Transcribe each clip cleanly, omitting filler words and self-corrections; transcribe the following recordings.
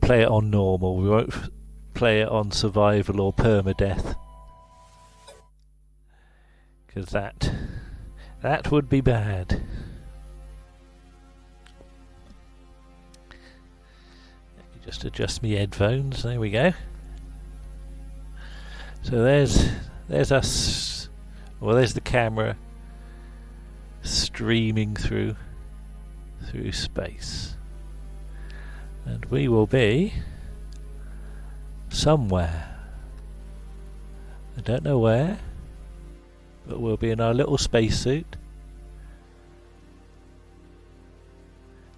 play it on normal. We won't play it on survival or permadeath, because that would be bad. Just adjust me headphones. There we go. So there's us. Well, there's the camera streaming through space, and we will be somewhere. I don't know where, but we'll be in our little spacesuit.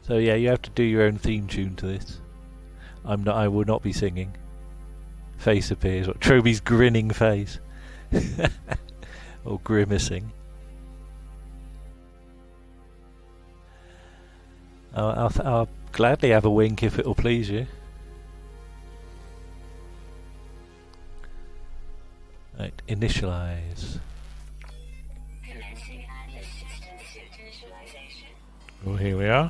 So yeah, you have to do your own theme tune to this. I will not be singing. Face appears. What, Troby's grinning face. Or grimacing. I'll gladly have a wink if it'll please you. Right, initialize. Oh, here we are.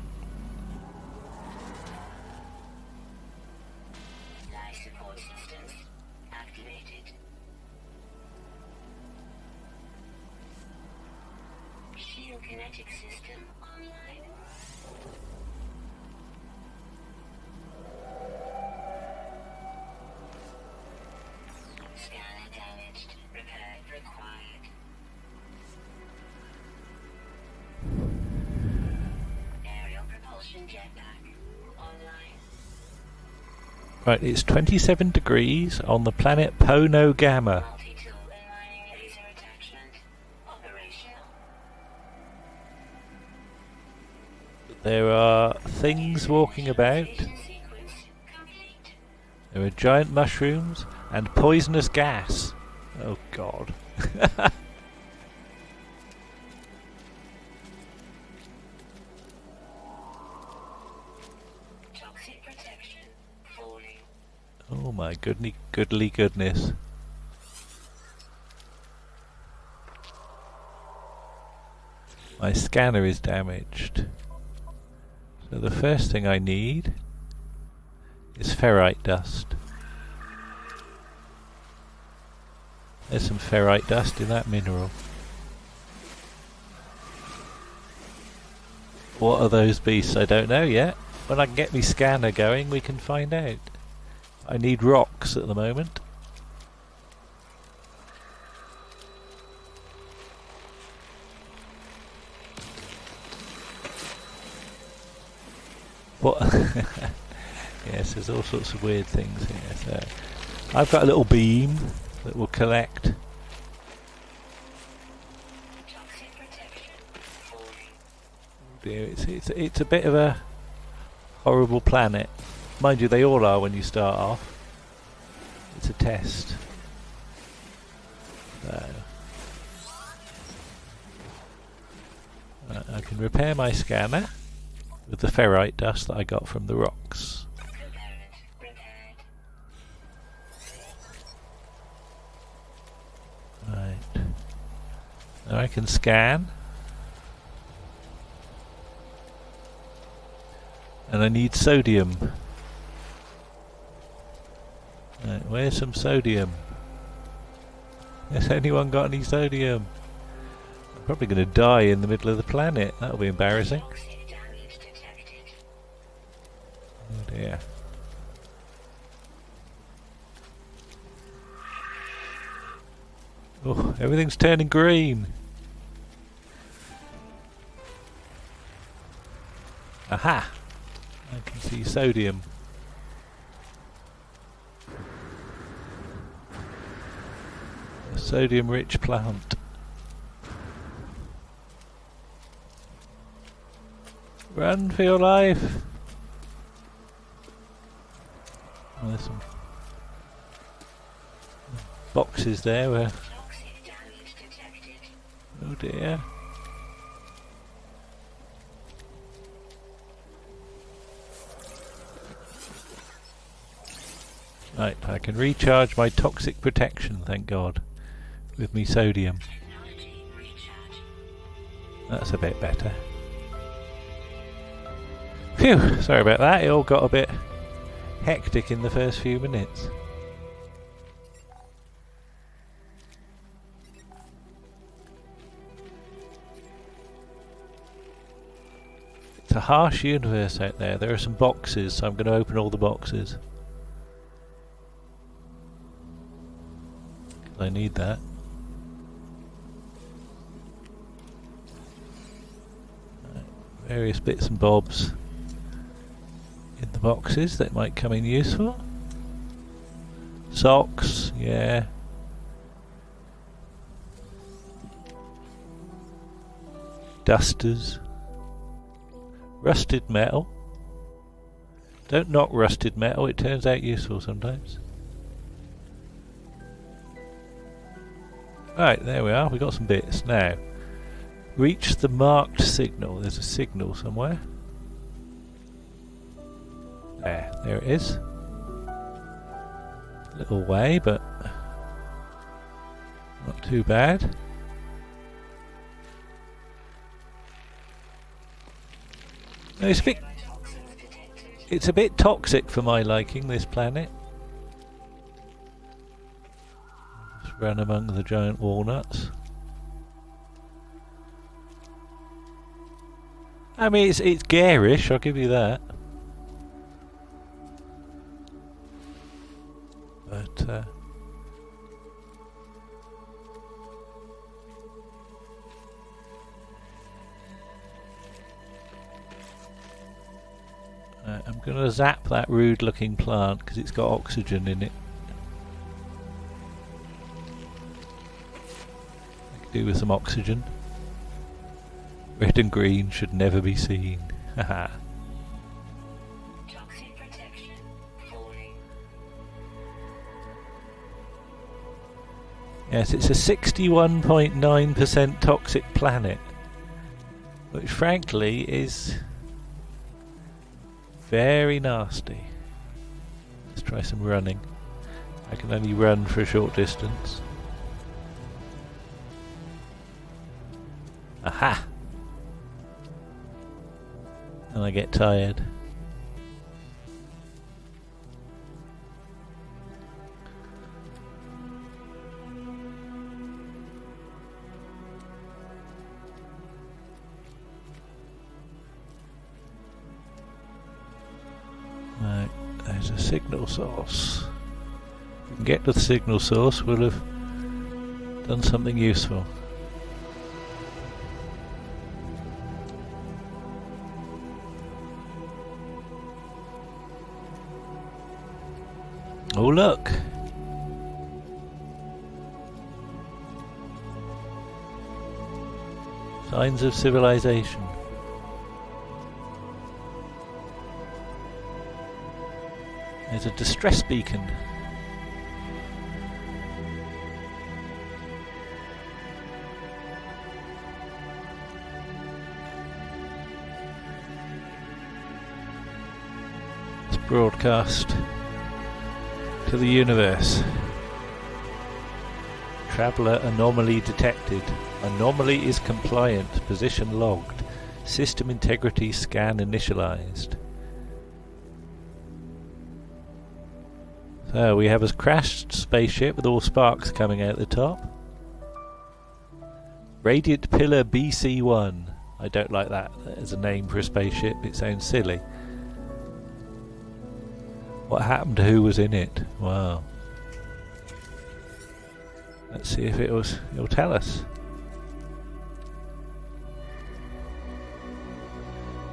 Right, it's 27 degrees on the planet Pono Gamma. There are things walking about. There are giant mushrooms and poisonous gas. Oh God. Oh my goodly goodness. My scanner is damaged. So the first thing I need is ferrite dust. There's some ferrite dust in that mineral. What are those beasts? I don't know yet. When I can get my scanner going, we can find out. I need rocks at the moment. What? Yes, there's all sorts of weird things here. So I've got a little beam that will collect. Oh dear, it's a bit of a horrible planet. Mind you, they all are when you start off. It's a test. So I can repair my scanner with the ferrite dust that I got from the rocks. Right. Now I can scan. And I need sodium. Right, where's some sodium? Has anyone got any sodium? I'm probably going to die in the middle of the planet. That'll be embarrassing. Oh dear. Oh, everything's turning green. Aha! I can see sodium. A sodium-rich plant. Run for your life! Oh, there's some boxes there where... Oh dear. Right, I can recharge my toxic protection, thank God, with me sodium. That's a bit better. Phew, sorry about that, it all got a bit hectic in the first few minutes. It's a harsh universe out there. There are some boxes, so I'm going to open all the boxes. I need that. Right, various bits and bobs in the boxes that might come in useful. Socks, yeah. Dusters. Rusted metal. Don't knock rusted metal, it turns out useful sometimes. Right, there we are, we got some bits. Now, reach the marked signal. There's a signal somewhere. There it is. Little way, but not too bad. No, it's a bit toxic for my liking, this planet. Just run among the giant walnuts. I mean, it's garish, I'll give you that. But I'm going to zap that rude looking plant because it's got oxygen in it. I could do with some oxygen. Red and green should never be seen. Haha. Toxic protection falling. Yes, it's a 61.9% toxic planet, which frankly is very nasty. Let's try some running. I can only run for a short distance. Aha! And I get tired. Right, there's a signal source. If we can get to the signal source, we'll have done something useful. Oh look! Signs of civilization. There's a distress beacon. Let's broadcast to the universe. Traveller anomaly detected. Anomaly is compliant. Position logged. System integrity scan initialized. So we have a crashed spaceship with all sparks coming out the top. Radiant Pillar BC-1. I don't like that as a name for a spaceship, it sounds silly. What happened to who was in it? Wow. Let's see if it'll tell us.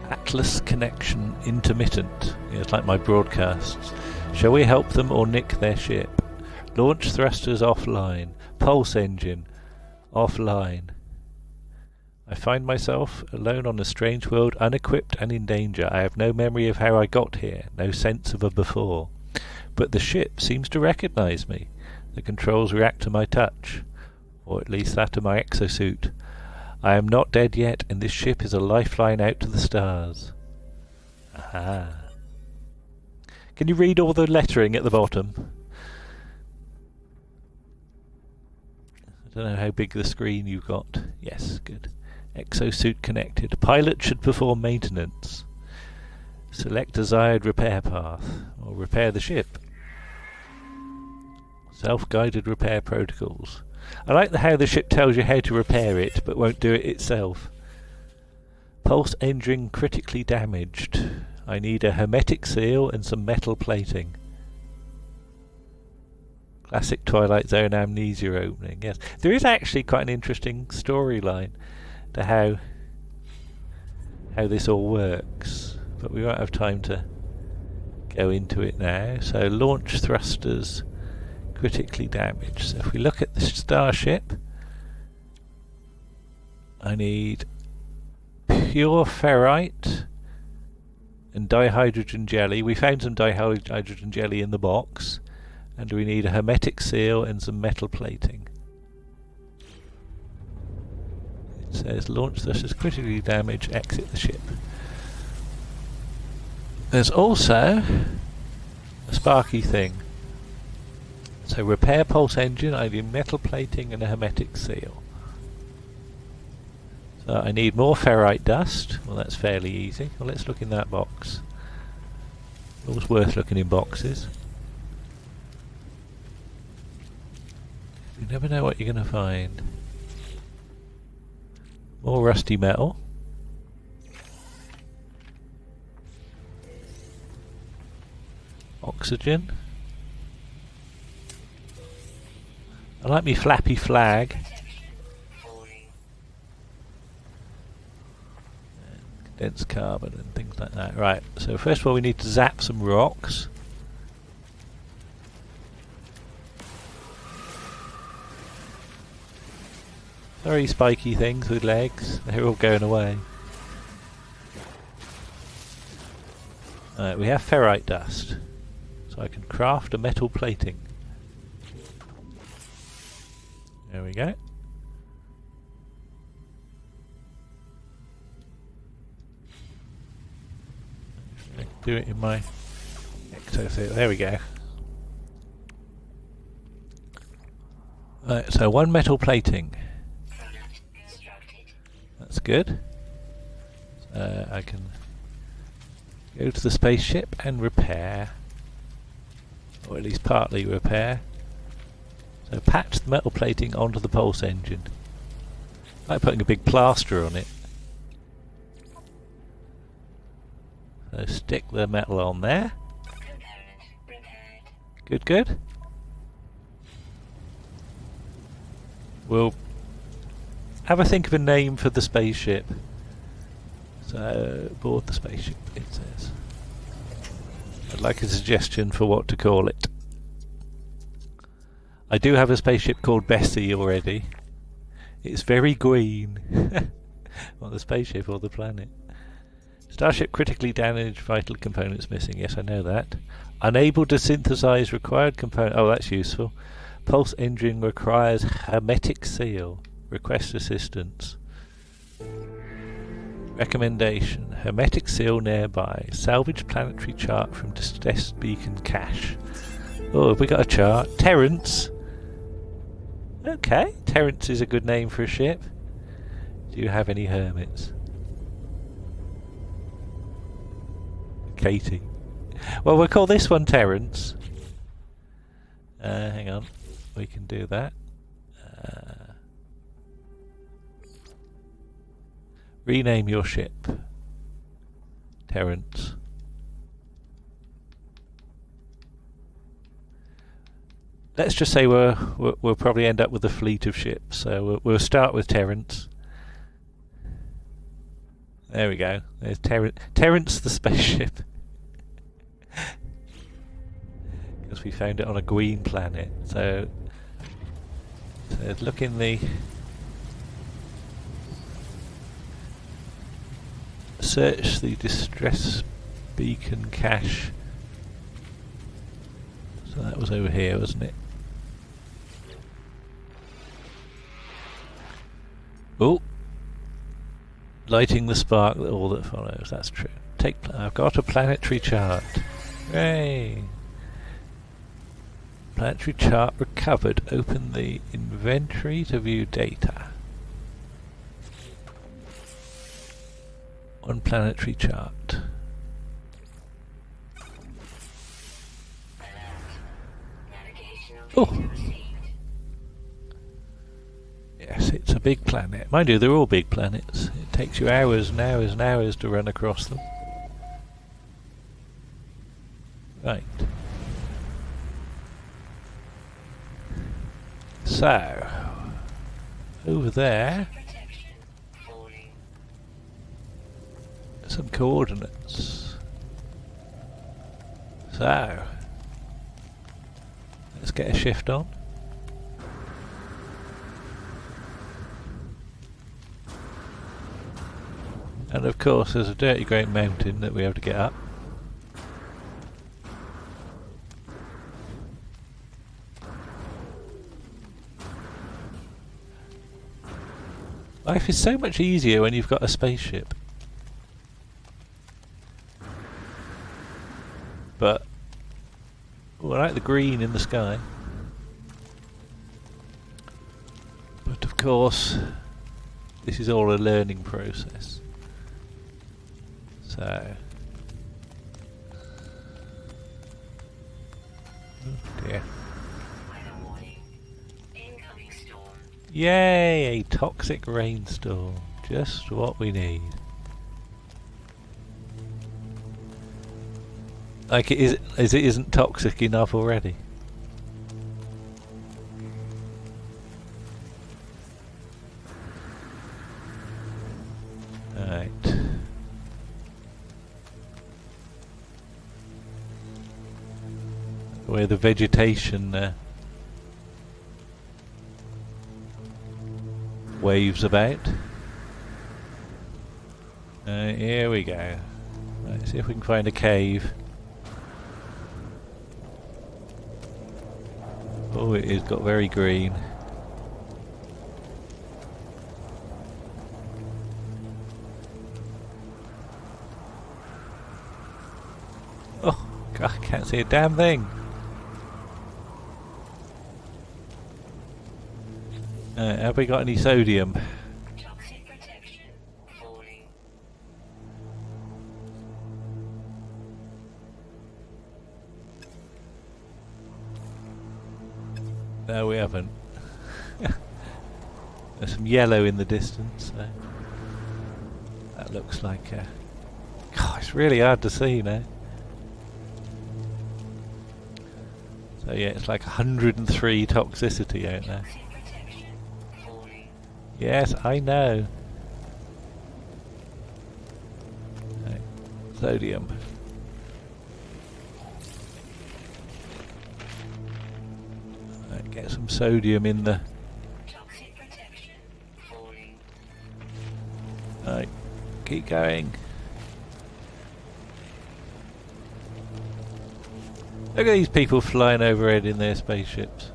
Atlas connection intermittent. Yeah, it's like my broadcasts. Shall we help them or nick their ship? Launch thrusters offline. Pulse engine offline. I find myself alone on a strange world, unequipped and in danger. I have no memory of how I got here, no sense of a before. But the ship seems to recognize me. The controls react to my touch, or at least that of my exosuit. I am not dead yet, and this ship is a lifeline out to the stars. Aha. Can you read all the lettering at the bottom? I don't know how big the screen you've got. Yes, good. Exosuit connected. Pilot should perform maintenance. Select desired repair path. or repair the ship. Self-guided repair protocols. I like how the ship tells you how to repair it, but won't do it itself. Pulse engine critically damaged. I need a hermetic seal and some metal plating. Classic Twilight Zone amnesia opening. Yes, there is actually quite an interesting storyline to how this all works, but we won't have time to go into it now. So launch thrusters critically damaged. So if we look at the starship, I need pure ferrite and dihydrogen jelly. We found some dihydrogen jelly in the box, and we need a hermetic seal and some metal plating. It says launch thrusters critically damaged, exit the ship. There's also a sparky thing. So repair pulse engine, I need metal plating and a hermetic seal. So I need more ferrite dust. Well, that's fairly easy. Well, let's look in that box. Always worth looking in boxes. You never know what you're going to find. More rusty metal. Oxygen. I like me flappy flag. Condensed carbon and things like that. Right, so first of all we need to zap some rocks. Very spiky things with legs, they're all going away. Right, we have ferrite dust, so I can craft a metal plating. There we go. Do it in my exosuit. There we go. Right, so one metal plating. That's good. So I can go to the spaceship and repair, or at least partly repair. So patch the metal plating onto the pulse engine. Like putting a big plaster on it. So stick the metal on there. Good, good. We'll have a think of a name for the spaceship. So, board the spaceship, it says. I'd like a suggestion for what to call it. I do have a spaceship called Bessie already. It's very green. Well, the spaceship or the planet. Starship critically damaged, vital components missing. Yes, I know that. Unable to synthesize required component. Oh, that's useful. Pulse engine requires hermetic seal. Request assistance. Recommendation. Hermetic seal nearby. Salvage planetary chart from distressed beacon cache. Oh, have we got a chart? Terrence. Okay, Terrence is a good name for a ship. Do you have any hermits? Katie. Well, we'll call this one Terrence. Hang on. We can do that. Rename your ship. Terrence. Let's just say we'll probably end up with a fleet of ships, so we'll start with Terrence. There we go. There's Terrence the spaceship. Because we found it on a green planet. So look in the search the distress beacon cache. So that was over here, wasn't it? Oh, lighting the spark, all that follows. That's true. I've got a planetary chart. Hooray! Planetary chart recovered. Open the inventory to view data. One planetary chart. Oh! Yes, it's a big planet. Mind you, they're all big planets. It takes you hours and hours and hours to run across them. Right. So, over there, some coordinates. So, let's get a shift on. And of course there's a dirty great mountain that we have to get up. Life is so much easier when you've got a spaceship. But I like the green in the sky. But of course, this is all a learning process. So, oh dear. Yay! A toxic rainstorm. Just what we need. Like it is, as it isn't toxic enough already. Alright. Where the vegetation waves about. Here we go. Let's see if we can find a cave. Oh, it has got very green. Oh, God, I can't see a damn thing. Have we got any sodium? Toxic protection falling. No, we haven't. There's some yellow in the distance. So that looks like. God, it's really hard to see now. So yeah, it's like 103 toxicity out there. Yes, I know. Right. Sodium. Right, get some sodium in the. Toxic protection falling. Right, keep going. Look at these people flying overhead in their spaceships.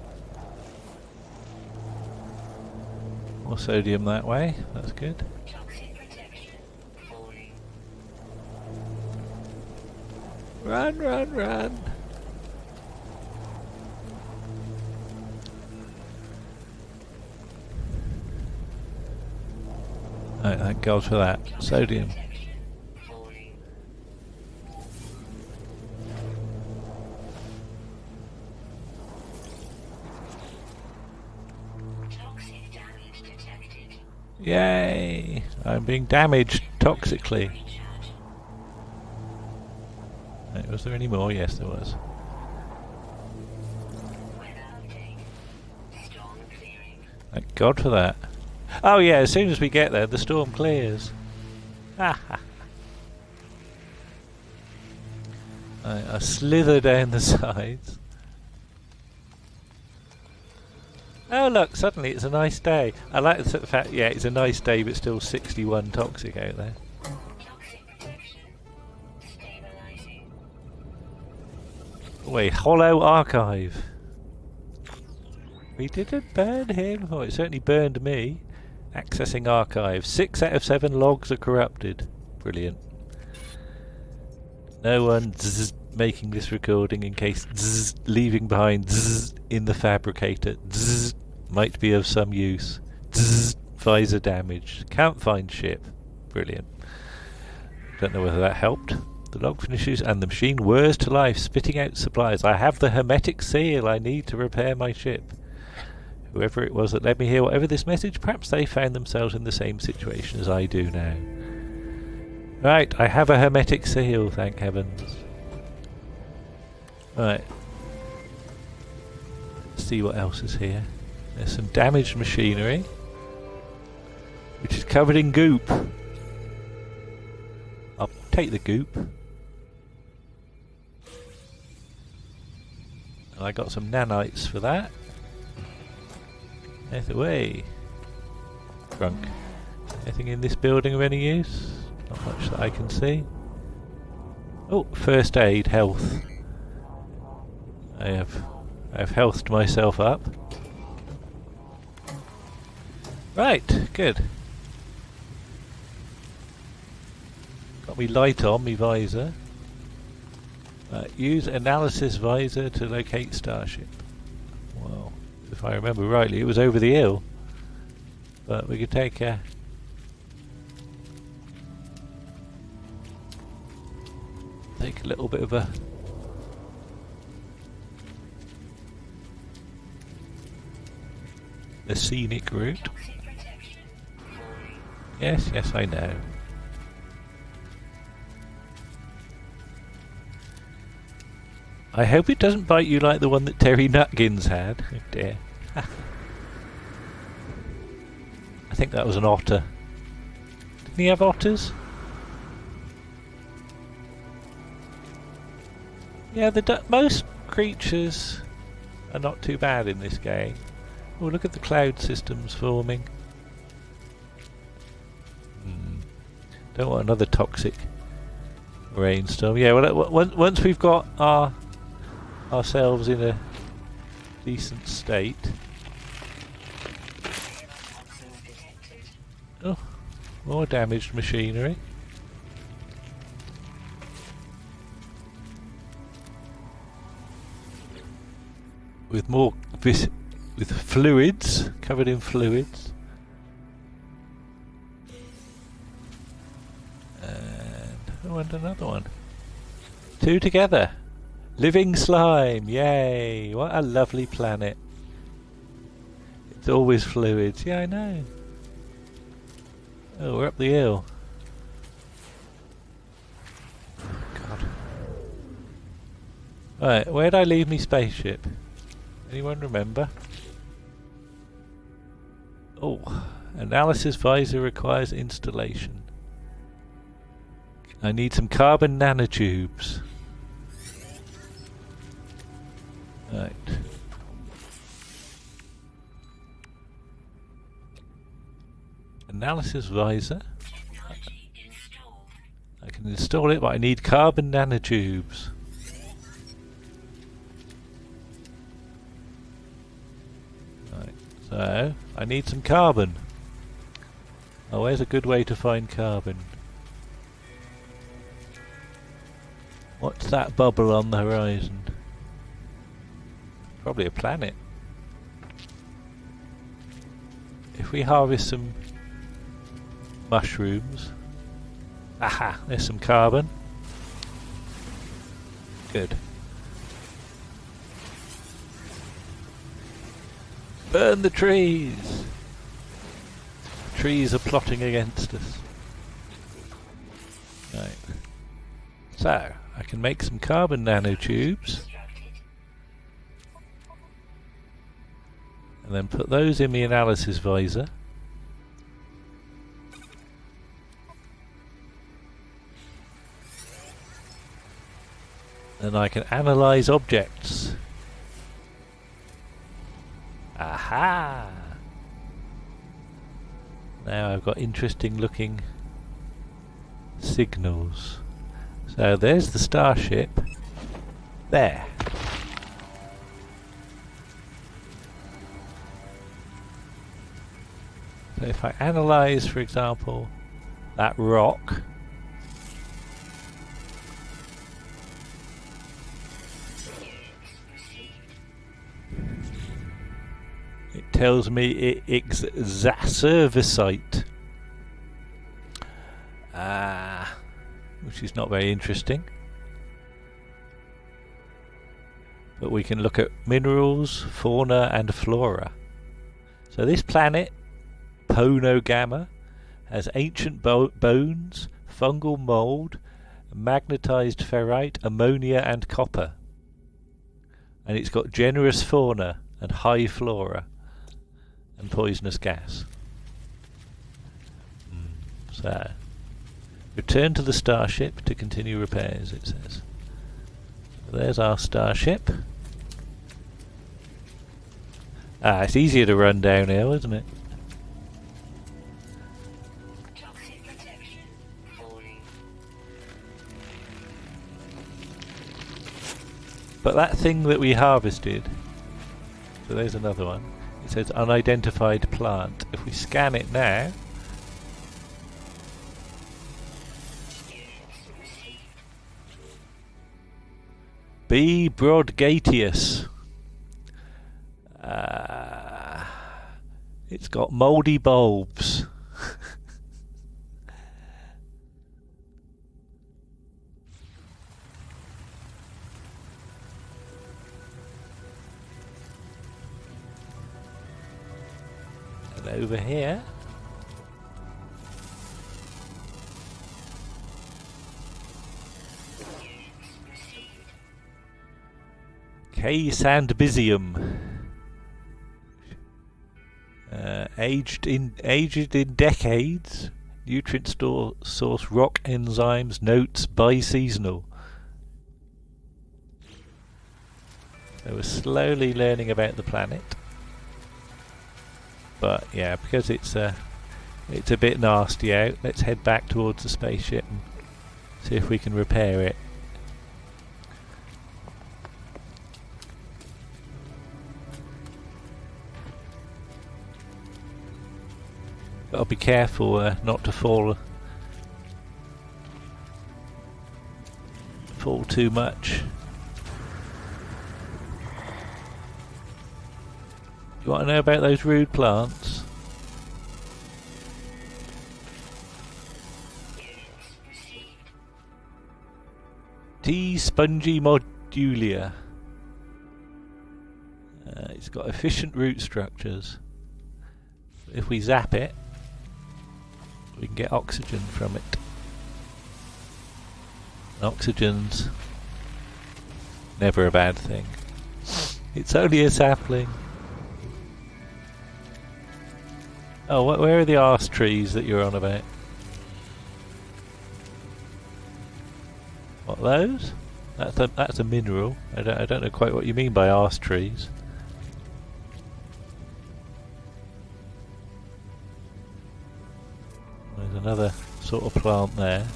More sodium that way, that's good. Toxic protection falling. Run, run, run! Right, thank God for that. Sodium. Protection falling. Toxic damage detected. Yay! I'm being damaged toxically. Recharge. Right, was there any more? Yes, there was. Weather update. Storm clearing. Thank God for that. Oh yeah, as soon as we get there, the storm clears. Ha ha. I slither down the sides. Oh look, suddenly it's a nice day. I like the fact, yeah, it's a nice day, but still 61 toxic out there. Toxic protection stabilizing. Wait, hollow archive. We didn't burn him. Oh, it certainly burned me. Accessing archive. 6 out of 7 logs are corrupted. Brilliant. No one making this recording in case leaving behind in the fabricator might be of some use. Visor damage. Can't find ship. Brilliant. Don't know whether that helped. The log finishes and the machine whirs to life, spitting out supplies. I have the hermetic seal I need to repair my ship. Whoever it was that led me here, whatever this message, perhaps they found themselves in the same situation as I do now. Right, I have a hermetic seal, thank heavens. Right. Let's see what else is here. There's some damaged machinery, which is covered in goop. I'll take the goop. And I got some nanites for that. Out the way. Drunk. Anything in this building of any use? Not much that I can see. Oh, first aid, health. I've healthed myself up. Right, good. Got me light on, me visor. Use analysis visor to locate starship. Well, if I remember rightly, it was over the hill. But we could take a little bit of a scenic route. Yes, yes, I know. I hope it doesn't bite you like the one that Terry Nutkins had. Oh dear. I think that was an otter. Didn't he have otters? Yeah, most creatures are not too bad in this game. Oh, look at the cloud systems forming. Don't want another toxic rainstorm. Yeah, well, once we've got ourselves in a decent state. Oh, more damaged machinery. With fluids, covered in fluids. And another one. Two together. Living slime, yay! What a lovely planet. It's always fluids. Yeah, I know. Oh, we're up the hill. God. Right, where'd I leave me spaceship? Anyone remember? Oh, analysis visor requires installation. I need some carbon nanotubes. Right. Analysis visor. I can install it, but I need carbon nanotubes. Right. So, I need some carbon. Oh, where's a good way to find carbon? What's that bubble on the horizon? Probably a planet. If we harvest some mushrooms. Aha, there's some carbon. Good. Burn the trees! The trees are plotting against us. Right. So, I can make some carbon nanotubes. And then put those in the analysis visor. Then I can analyze objects. Aha! Now I've got interesting looking signals. So there's the starship. There. So if I analyze, for example, that rock, it tells me it's zaservicite. which is not very interesting. But we can look at minerals, fauna and flora. So this planet, Pono Gamma, has ancient bones, fungal mould, magnetized ferrite, ammonia and copper. And it's got generous fauna and high flora and poisonous gas. So, return to the starship to continue repairs, it says. So there's our starship. It's easier to run downhill, isn't it? Toxic protection falling. But that thing that we harvested, so there's another one. It says unidentified plant. If we scan it now, B. broadgatius. It's got mouldy bulbs. And over here, K. sandbysium. Aged in decades, nutrient source rock enzymes, notes biseasonal. So we're slowly learning about the planet, but yeah, because it's a bit nasty out, let's head back towards the spaceship and see if we can repair it. Gotta be careful not to fall too much. You want to know about those rude plants? T. spongy modulia. It's got efficient root structures. If we zap it, we can get oxygen from it. Oxygen's never a bad thing. It's only a sapling. Oh, where are the arse trees that you're on about? What, those? That's a mineral. I don't know quite what you mean by arse trees. There's another sort of plant there.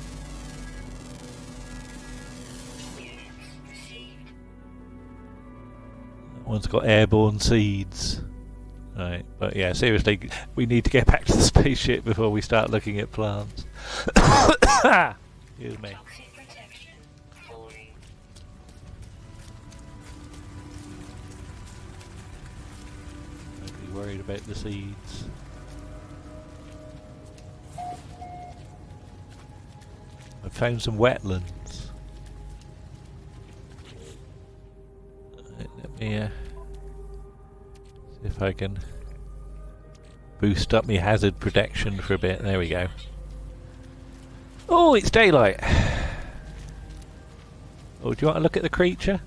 That one's got airborne seeds. Right, but yeah, seriously, we need to get back to the spaceship before we start looking at plants. Excuse me. Toxic protection falling. Don't be worried about the seeds. I've found some wetlands. Right, let me see if I can boost up my hazard protection for a bit. There we go. Oh, it's daylight. Oh, do you want to look at the creature?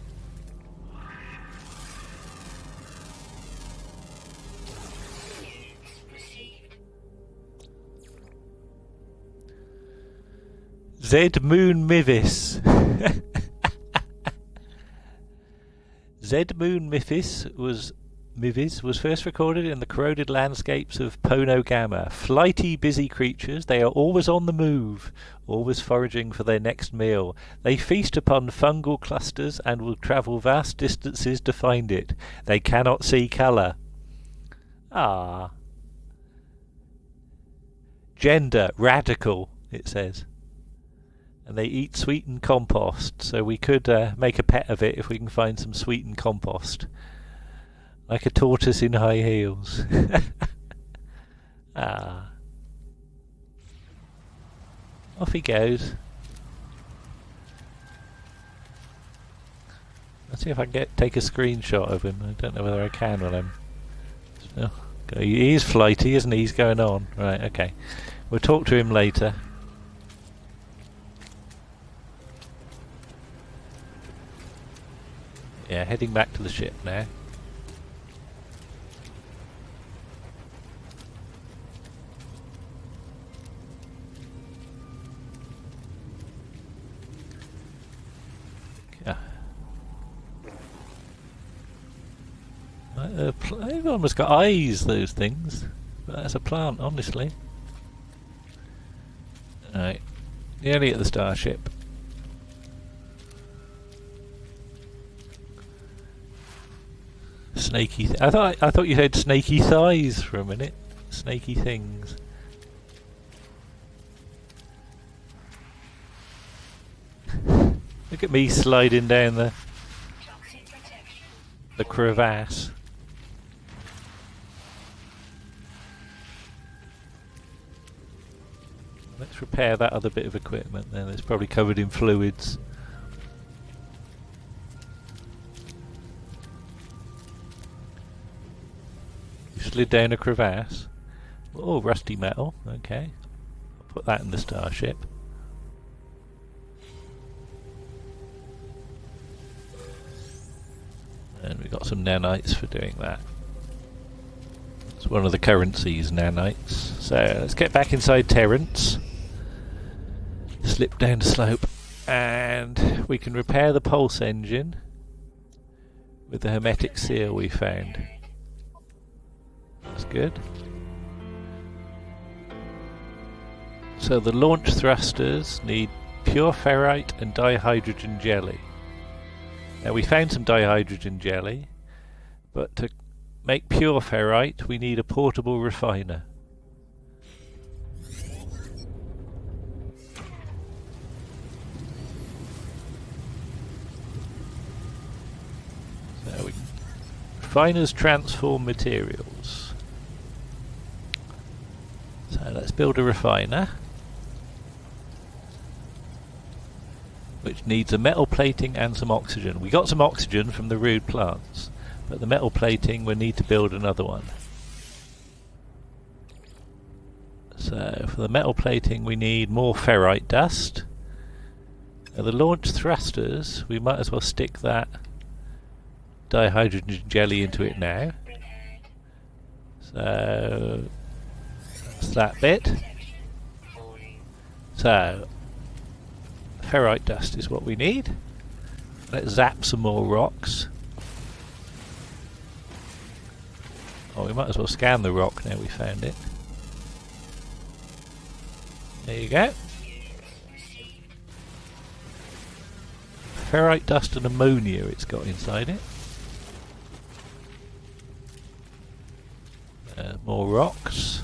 Z Moon Mivis. Z Moon Mivis was first recorded in the corroded landscapes of Pono Gamma. Flighty, busy creatures, they are always on the move, always foraging for their next meal. They feast upon fungal clusters and will travel vast distances to find it. They cannot see colour. Ah. Gender, radical, it says. And they eat sweetened compost, so we could make a pet of it if we can find some sweetened compost. Like a tortoise in high heels. Ah. Off he goes. Let's see if I can take a screenshot of him. I don't know whether I can while I'm... Oh, he is flighty, isn't he? He's going on. Right, okay. We'll talk to him later. Yeah, heading back to the ship now. They've almost got eyes, those things. But that's a plant, honestly. Alright. Nearly at the starship. Snaky. I thought you said snaky thighs for a minute. Snaky things. Look at me sliding down the crevasse. Let's repair that other bit of equipment then. It's probably covered in fluids. You slid down a crevasse. Oh, rusty metal. Okay. I'll put that in the starship. And we got some nanites for doing that. It's one of the currencies, nanites. So let's get back inside Terrence. Slip down the slope. And we can repair the pulse engine with the hermetic seal we found. That's good. So the launch thrusters need pure ferrite and dihydrogen jelly. Now we found some dihydrogen jelly, but to make pure ferrite we need a portable refiner. So refiners transform materials. So let's build a refiner, which needs a metal plating and some oxygen. We got some oxygen from the rude plants, but the metal plating we need to build another one. So for the metal plating we need more ferrite dust. Now the launch thrusters, we might as well stick that dihydrogen jelly into it now. So that's that bit. So ferrite dust is what we need. Let's zap some more rocks. Oh, we might as well scan the rock now we found it. There you go. Ferrite dust and ammonia it's got inside it. More rocks.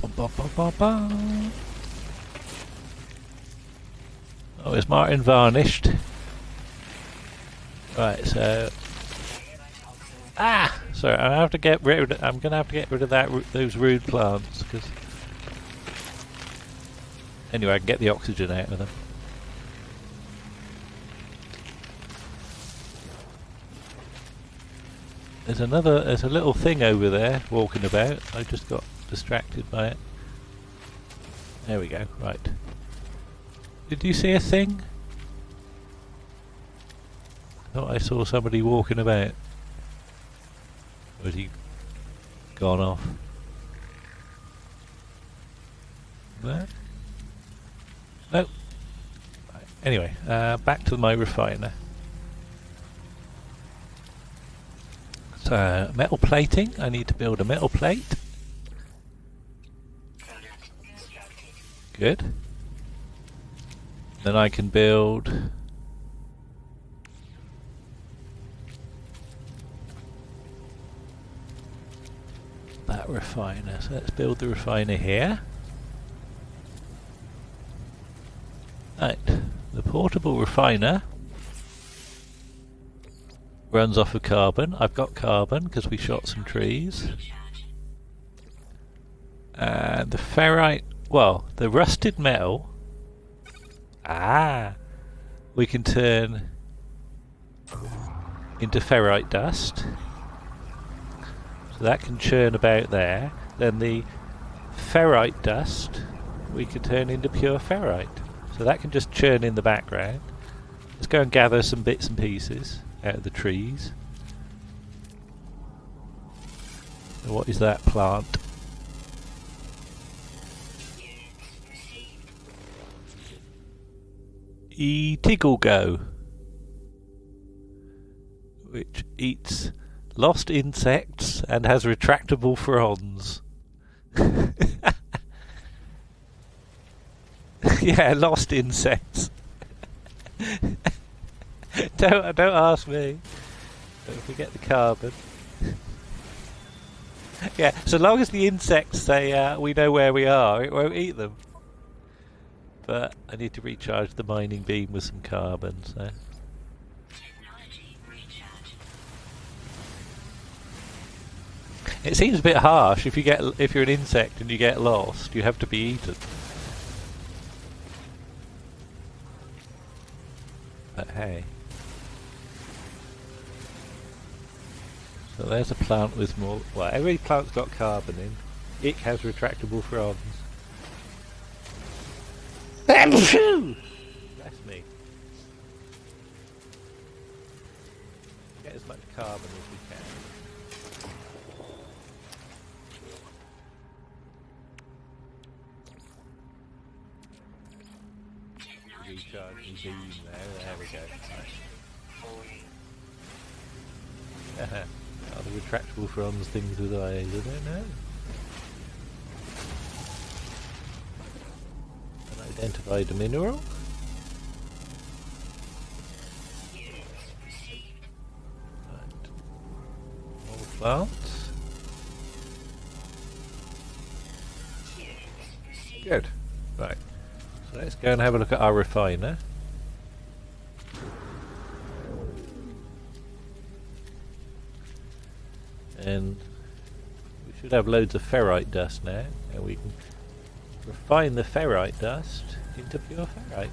Ba, ba, ba, ba. Oh, is Martin varnished? Right, so sorry, I have to get rid of. I'm gonna have to get rid of those rude plants because anyway, I can get the oxygen out of them. There's a little thing over there walking about. I just got distracted by it. There we go. Right. Did you see a thing? I thought I saw somebody walking about. Or has he gone off? No? No. Right. Anyway, back to my refiner. So, metal plating. I need to build a metal plate. Good. Then I can build that refiner. So let's build the refiner here. Right, the portable refiner runs off of carbon. I've got carbon because we shot some trees. And the ferrite, well, the rusted metal, we can turn into ferrite dust. So that can churn about there. Then the ferrite dust we can turn into pure ferrite. So that can just churn in the background. Let's go and gather some bits and pieces out of the trees. So what is that plant? Go, which eats lost insects and has retractable fronds. Yeah, lost insects. Don't ask me. Don't forget the carbon. Yeah, so long as the insects say we know where we are, it won't eat them. But I need to recharge the mining beam with some carbon, so. It seems a bit harsh if you're an insect and you get lost, you have to be eaten. But hey. So there's a plant with more. Well, every plant's got carbon in. It has retractable fronds. Bless me. Get as much carbon as we can. Recharge the beam there we go. Nice. Are the retractable fronds things with eyes? I don't know. Unidentified mineral. Right. More plants. Good. Right. So let's go and have a look at our refiner. And we should have loads of ferrite dust now, and we can refine the ferrite dust into pure ferrite.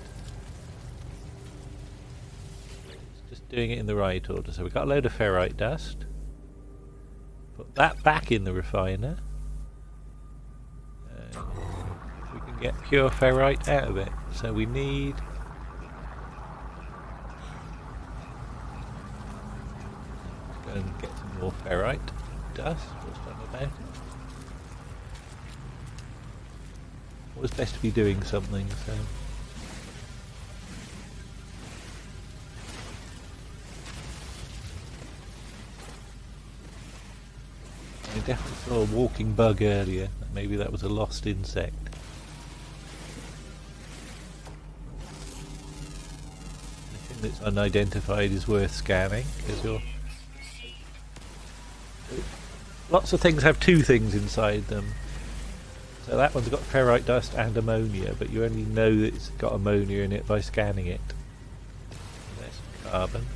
It's just doing it in the right order. So we've got a load of ferrite dust. Put that back in the refiner. And we can get pure ferrite out of it. So we need... Let's go and get some more ferrite dust. What's done about it? Always best to be doing something, so... I definitely saw a walking bug earlier. Maybe that was a lost insect. Anything that's unidentified is worth scanning, because you're... Lots of things have two things inside them. So that one's got ferrite dust and ammonia, but you only know that it's got ammonia in it by scanning it. There's some carbon.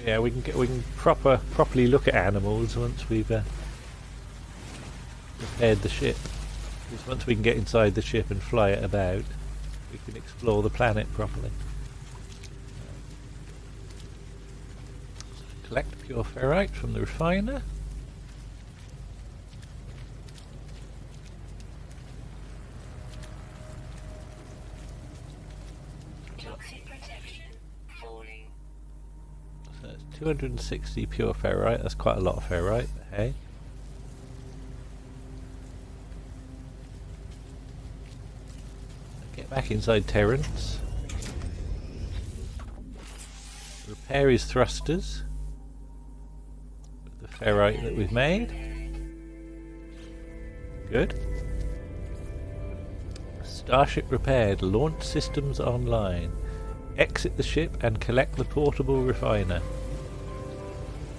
Yeah, we can properly look at animals once we've repaired the ship. Because once we can get inside the ship and fly it about, we can explore the planet properly. Collect pure ferrite from the refiner. Toxic protection falling. So it's 260 pure ferrite. That's quite a lot of ferrite, but hey. Get back inside Terrence. Repair his thrusters. The ferrite that we've made. Good. Starship repaired. Launch systems online. Exit the ship and collect the portable refiner.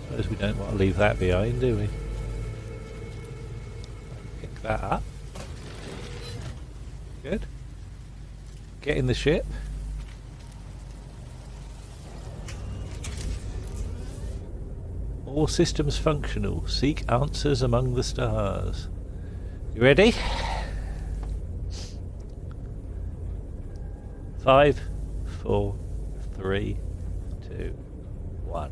Suppose we don't want to leave that behind, do we? Pick that up. Good. Get in the ship. All systems functional. Seek answers among the stars. You ready? 5, 4, 3, 2, 1.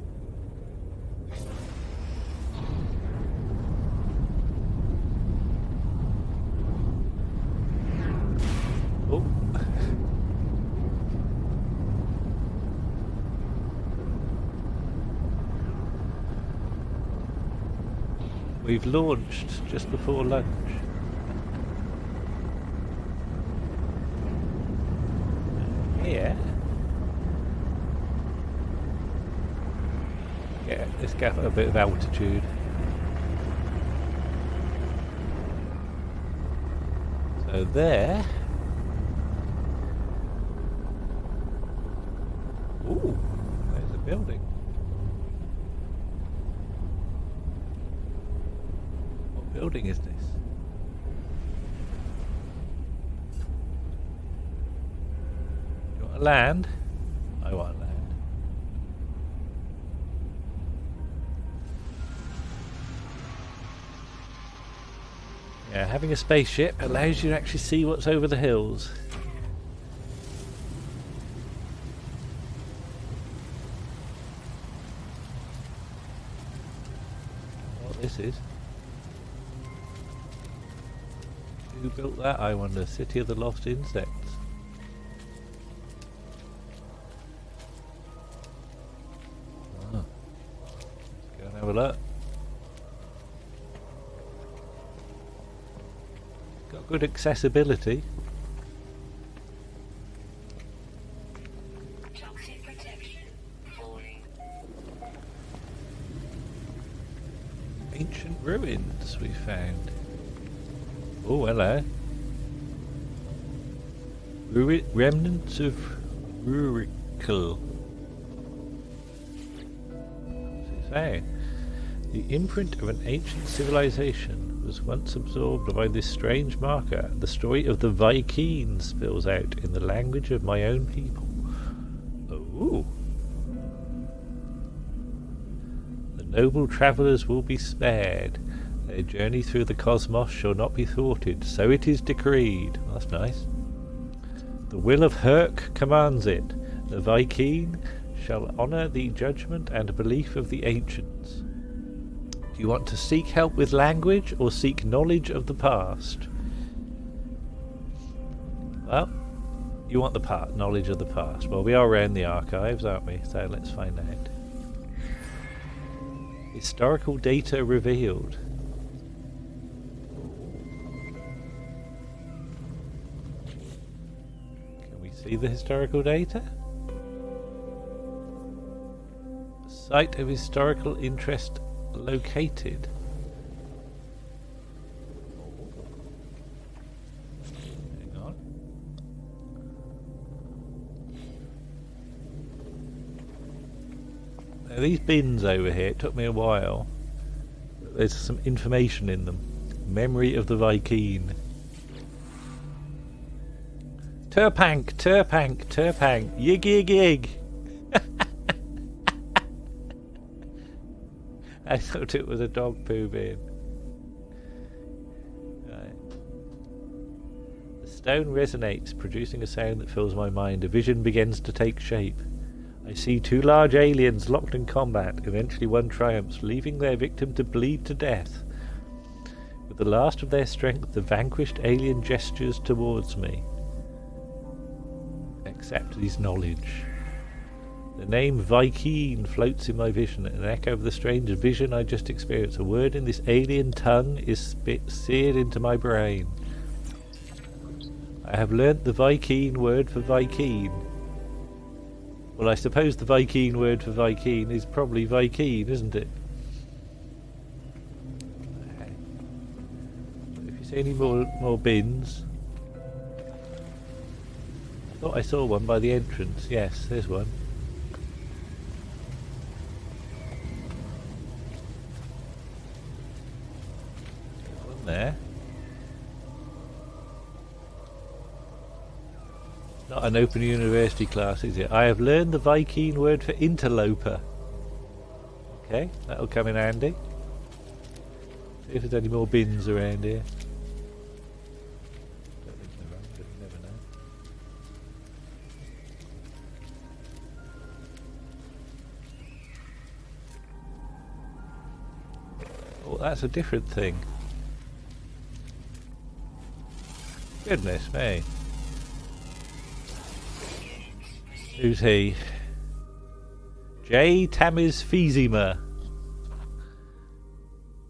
Oh. We've launched just before lunch. Yeah. Yeah, let's get a bit of altitude. So there. Ooh, there's a building. What building is this? You want to land? I want to land. Yeah, having a spaceship allows you to actually see what's over the hills. What this is. Who built that, I wonder? City of the Lost Insects. Oh. Let's go and have a look. Got good accessibility. Toxic protection falling. Ancient ruins we found. Oh, hello. Remnants of Rurical. What's it say? The imprint of an ancient civilization was once absorbed by this strange marker. The story of the Vikings spills out in the language of my own people. Oh. The noble travellers will be spared. Their journey through the cosmos shall not be thwarted. So it is decreed. Well, that's nice. The will of Herc commands it. The Viking shall honour the judgment and belief of the ancients. Do you want to seek help with language or seek knowledge of the past? Well, you want the knowledge of the past. Well, we are around the archives, aren't we? So let's find out. Historical data revealed. Can we see the historical data? Site of historical interest located. Hang on. Now these bins over here, it took me a while. There's some information in them. Memory of the Viking. Turpank, Turpank, Turpank, yig yig yig. I thought it was a dog poo bin. Right. The stone resonates, producing a sound that fills my mind. A vision begins to take shape. I see two large aliens locked in combat. Eventually one triumphs, leaving their victim to bleed to death. With the last of their strength, the vanquished alien gestures towards me. Accept his knowledge. The name Viking floats in my vision, an echo of the strange vision I just experienced. A word in this alien tongue is seared into my brain. I have learnt the Viking word for Viking. Well, I suppose the Viking word for Viking is probably Viking, isn't it? Okay. If you see any more bins... I thought I saw one by the entrance. Yes, there's one. There. Not an open university class, is it? I have learned the Viking word for interloper. Okay, that'll come in handy. See if there's any more bins around here. Don't think there are, but you never know. Oh, that's a different thing. Goodness me. Who's he? J. Tamiz Fizima.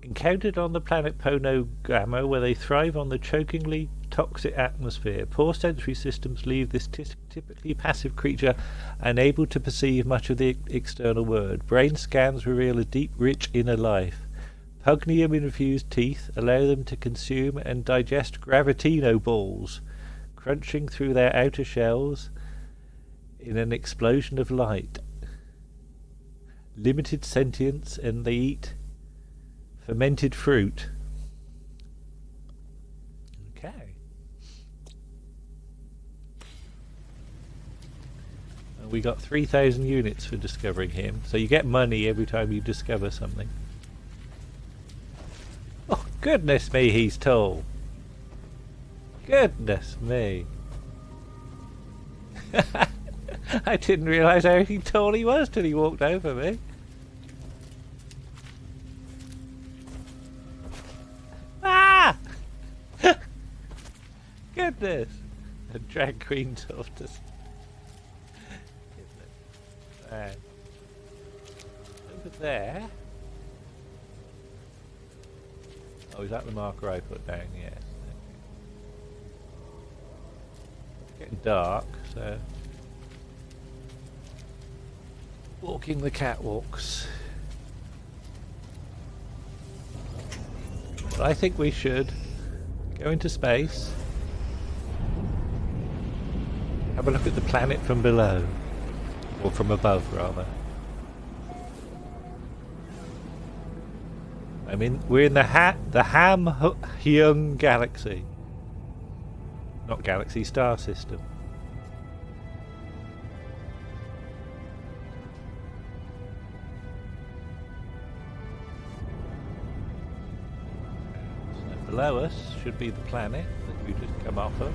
Encountered on the planet Pono Gamma, where they thrive on the chokingly toxic atmosphere. Poor sensory systems leave this typically passive creature unable to perceive much of the external world. Brain scans reveal a deep, rich inner life. Pugnium-infused teeth allow them to consume and digest gravitino balls, crunching through their outer shells in an explosion of light. Limited sentience, and they eat fermented fruit. Okay. And we got 3,000 units for discovering him, so you get money every time you discover something. Oh, goodness me, he's tall. Goodness me. I didn't realise how tall he was till he walked over me. Ah! Goodness. A drag queen tortoise. Right. Over there. Oh, is that the marker I put down? Yes. It's getting dark, so walking the catwalks. But I think we should go into space, have a look at the planet from below, or from above rather. I mean, we're in the Ham-Hyung galaxy. Not galaxy, star system. So below us should be the planet that we just come off of.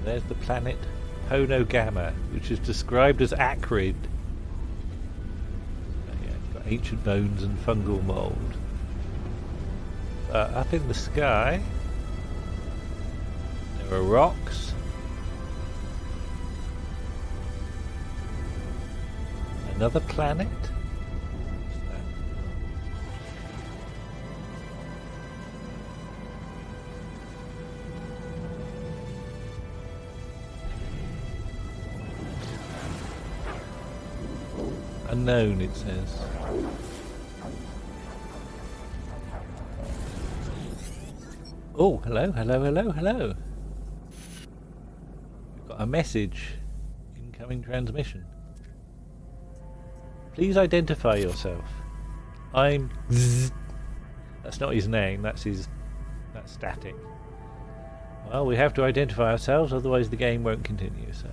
There's the planet Pono Gamma, which is described as acrid. Ancient bones and fungal mould. Up in the sky there are rocks, another planet. Unknown, it says. Oh, hello, hello, hello, hello. We've got a message. Incoming transmission. Please identify yourself. I'm Zzz. That's not his name, that's static. Well, we have to identify ourselves, otherwise the game won't continue, so.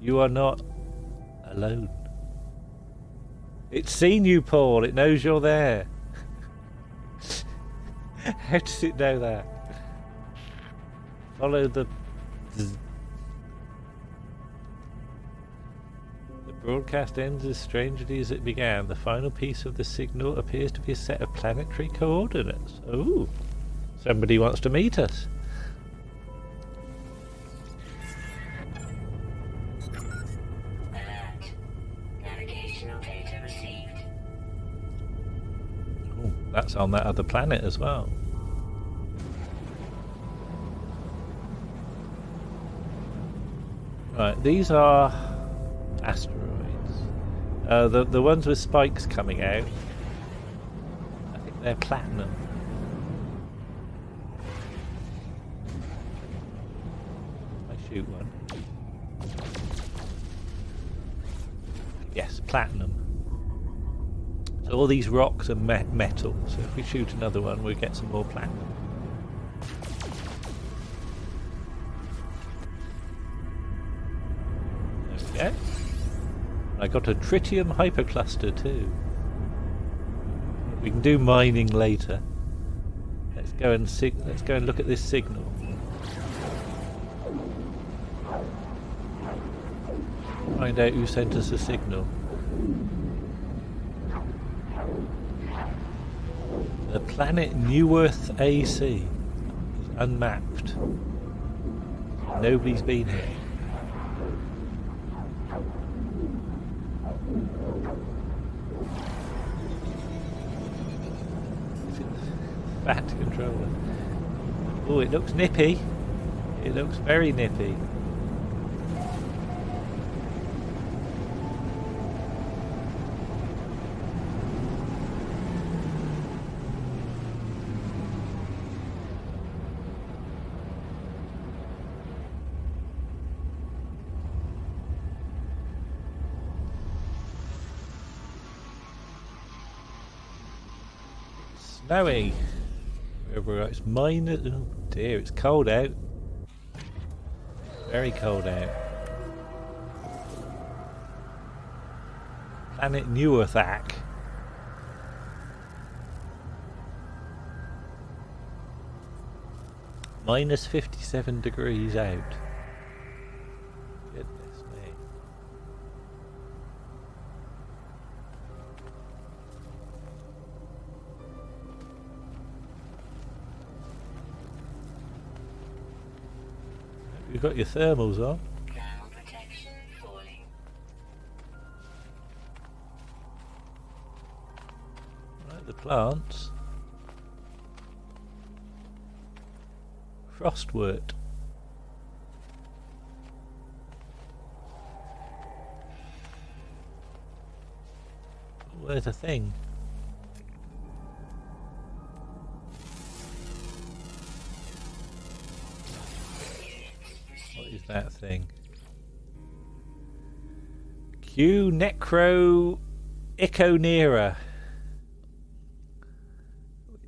You are not alone. It's seen you, Paul. It knows you're there. How does it know that? Follow the broadcast ends as strangely as it began. The final piece of the signal appears to be a set of planetary coordinates. Ooh. Somebody wants to meet us. Alert. Navigational data received. Ooh, that's on that other planet as well. Right, these are asteroids. The ones with spikes coming out, I think they're platinum. I shoot one. Yes, platinum. So all these rocks are metal, so if we shoot another one we'll get some more platinum. There we go. I got a tritium hypercluster too. We can do mining later. Let's go and look at this signal. Find out who sent us a signal. The planet Neworth AC is unmapped. Nobody's been here. Fat controller. Oh, it looks nippy. It looks very nippy. Snowy. It's minus. Oh dear, it's cold out. Very cold out. Planet Newerthak. Minus 57 degrees out. Goodness me. You've got your thermals on. Ground protection falling. Right, the plants. Frostwort. Where's a thing? What is that thing? Q Necro Iconera.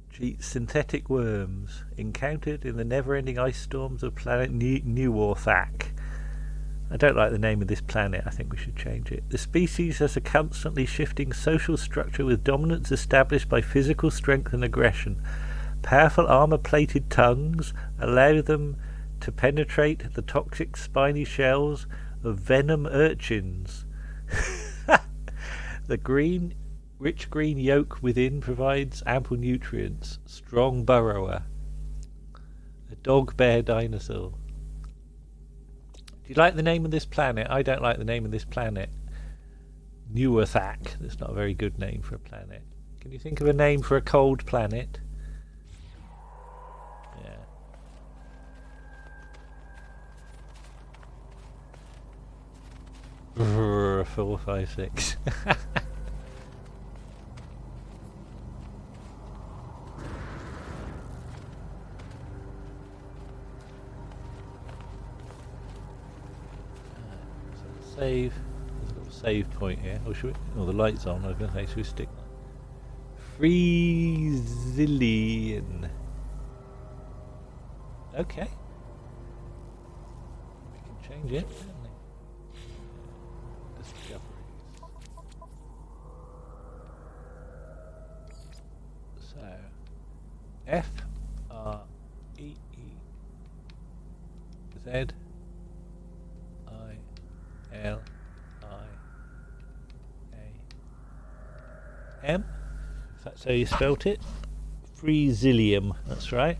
Which eats synthetic worms encountered in the never-ending ice storms of planet Neworthak. I don't like the name of this planet. I think we should change it. The species has a constantly shifting social structure with dominance established by physical strength and aggression. Powerful armor-plated tongues allow them to penetrate the toxic spiny shells of venom urchins. The rich green yolk within provides ample nutrients. Strong burrower. A dog-bear dinosaur. Do you like the name of this planet? I don't like the name of this planet. Newerthak. That's not a very good name for a planet. Can you think of a name for a cold planet? Yeah. 4, 5, 6. Save. There's a little save point here. Or should we? Oh, the light's on. I was going to say, should we stick that? Freezillion. Okay. We can change it. Discoveries. So, FREEZ. L-I-A-M, if that's how you spelt it. Freezillium, that's right.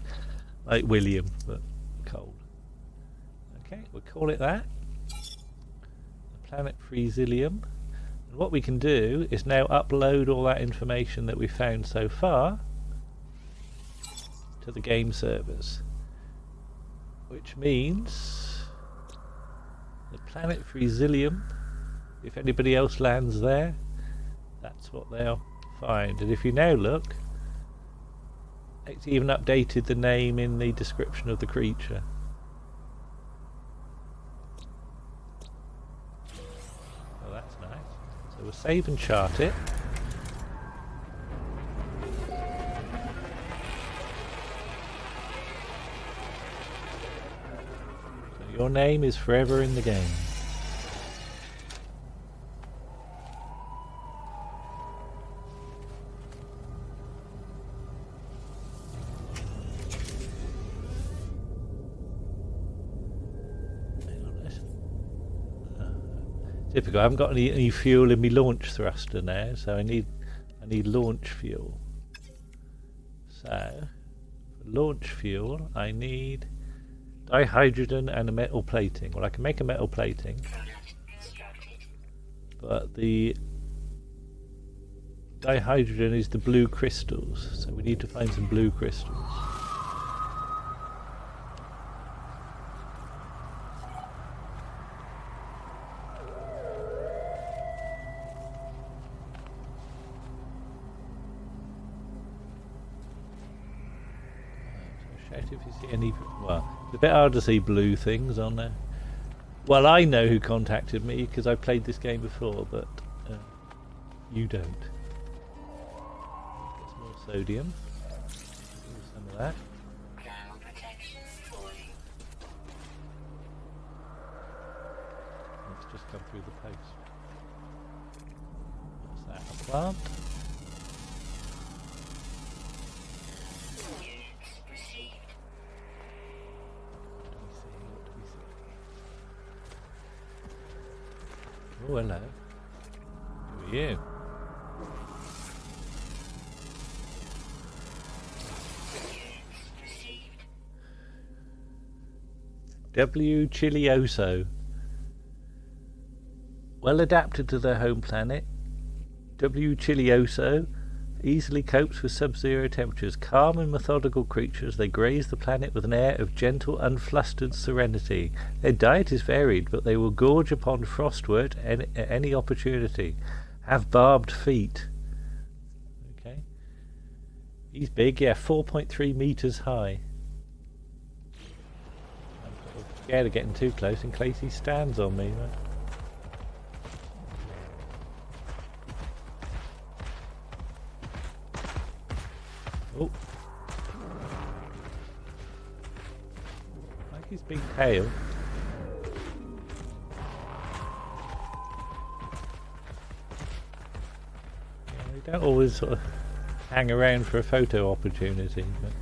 Like William, but cold. Okay, we'll call it that. The planet Freezillium. And what we can do is now upload all that information that we found so far to the game servers. Which means the planet Freezillium, if anybody else lands there, that's what they'll find. And if you now look, it's even updated the name in the description of the creature. Oh, that's nice. So we'll save and chart it. So your name is forever in the game. Typical. I haven't got any fuel in my launch thruster now, so I need launch fuel. So for launch fuel, I need dihydrogen and a metal plating. Well, I can make a metal plating, but the dihydrogen is the blue crystals, so we need to find some blue crystals. Shout if you see any. Well, it's a bit hard to see blue things on there. Well, I know who contacted me because I played this game before, but you don't. Get some more sodium. Do some of that. Ground protection falling. It's just come through the post. What's that? A plant? Units received. What do we see? Oh, hello. Who are you? Units received. W. Chilioso. Well adapted to their home planet, W. Chilioso easily copes with sub-zero temperatures. Calm and methodical creatures, they graze the planet with an air of gentle, unflustered serenity. Their diet is varied, but they will gorge upon frostwort at any opportunity. Have barbed feet. Okay. He's big, yeah, 4.3 meters high. I'm sort of scared of getting too close in case he stands on me. Right? Oh. Like he's being pale. Yeah, they don't always sort of hang around for a photo opportunity. But...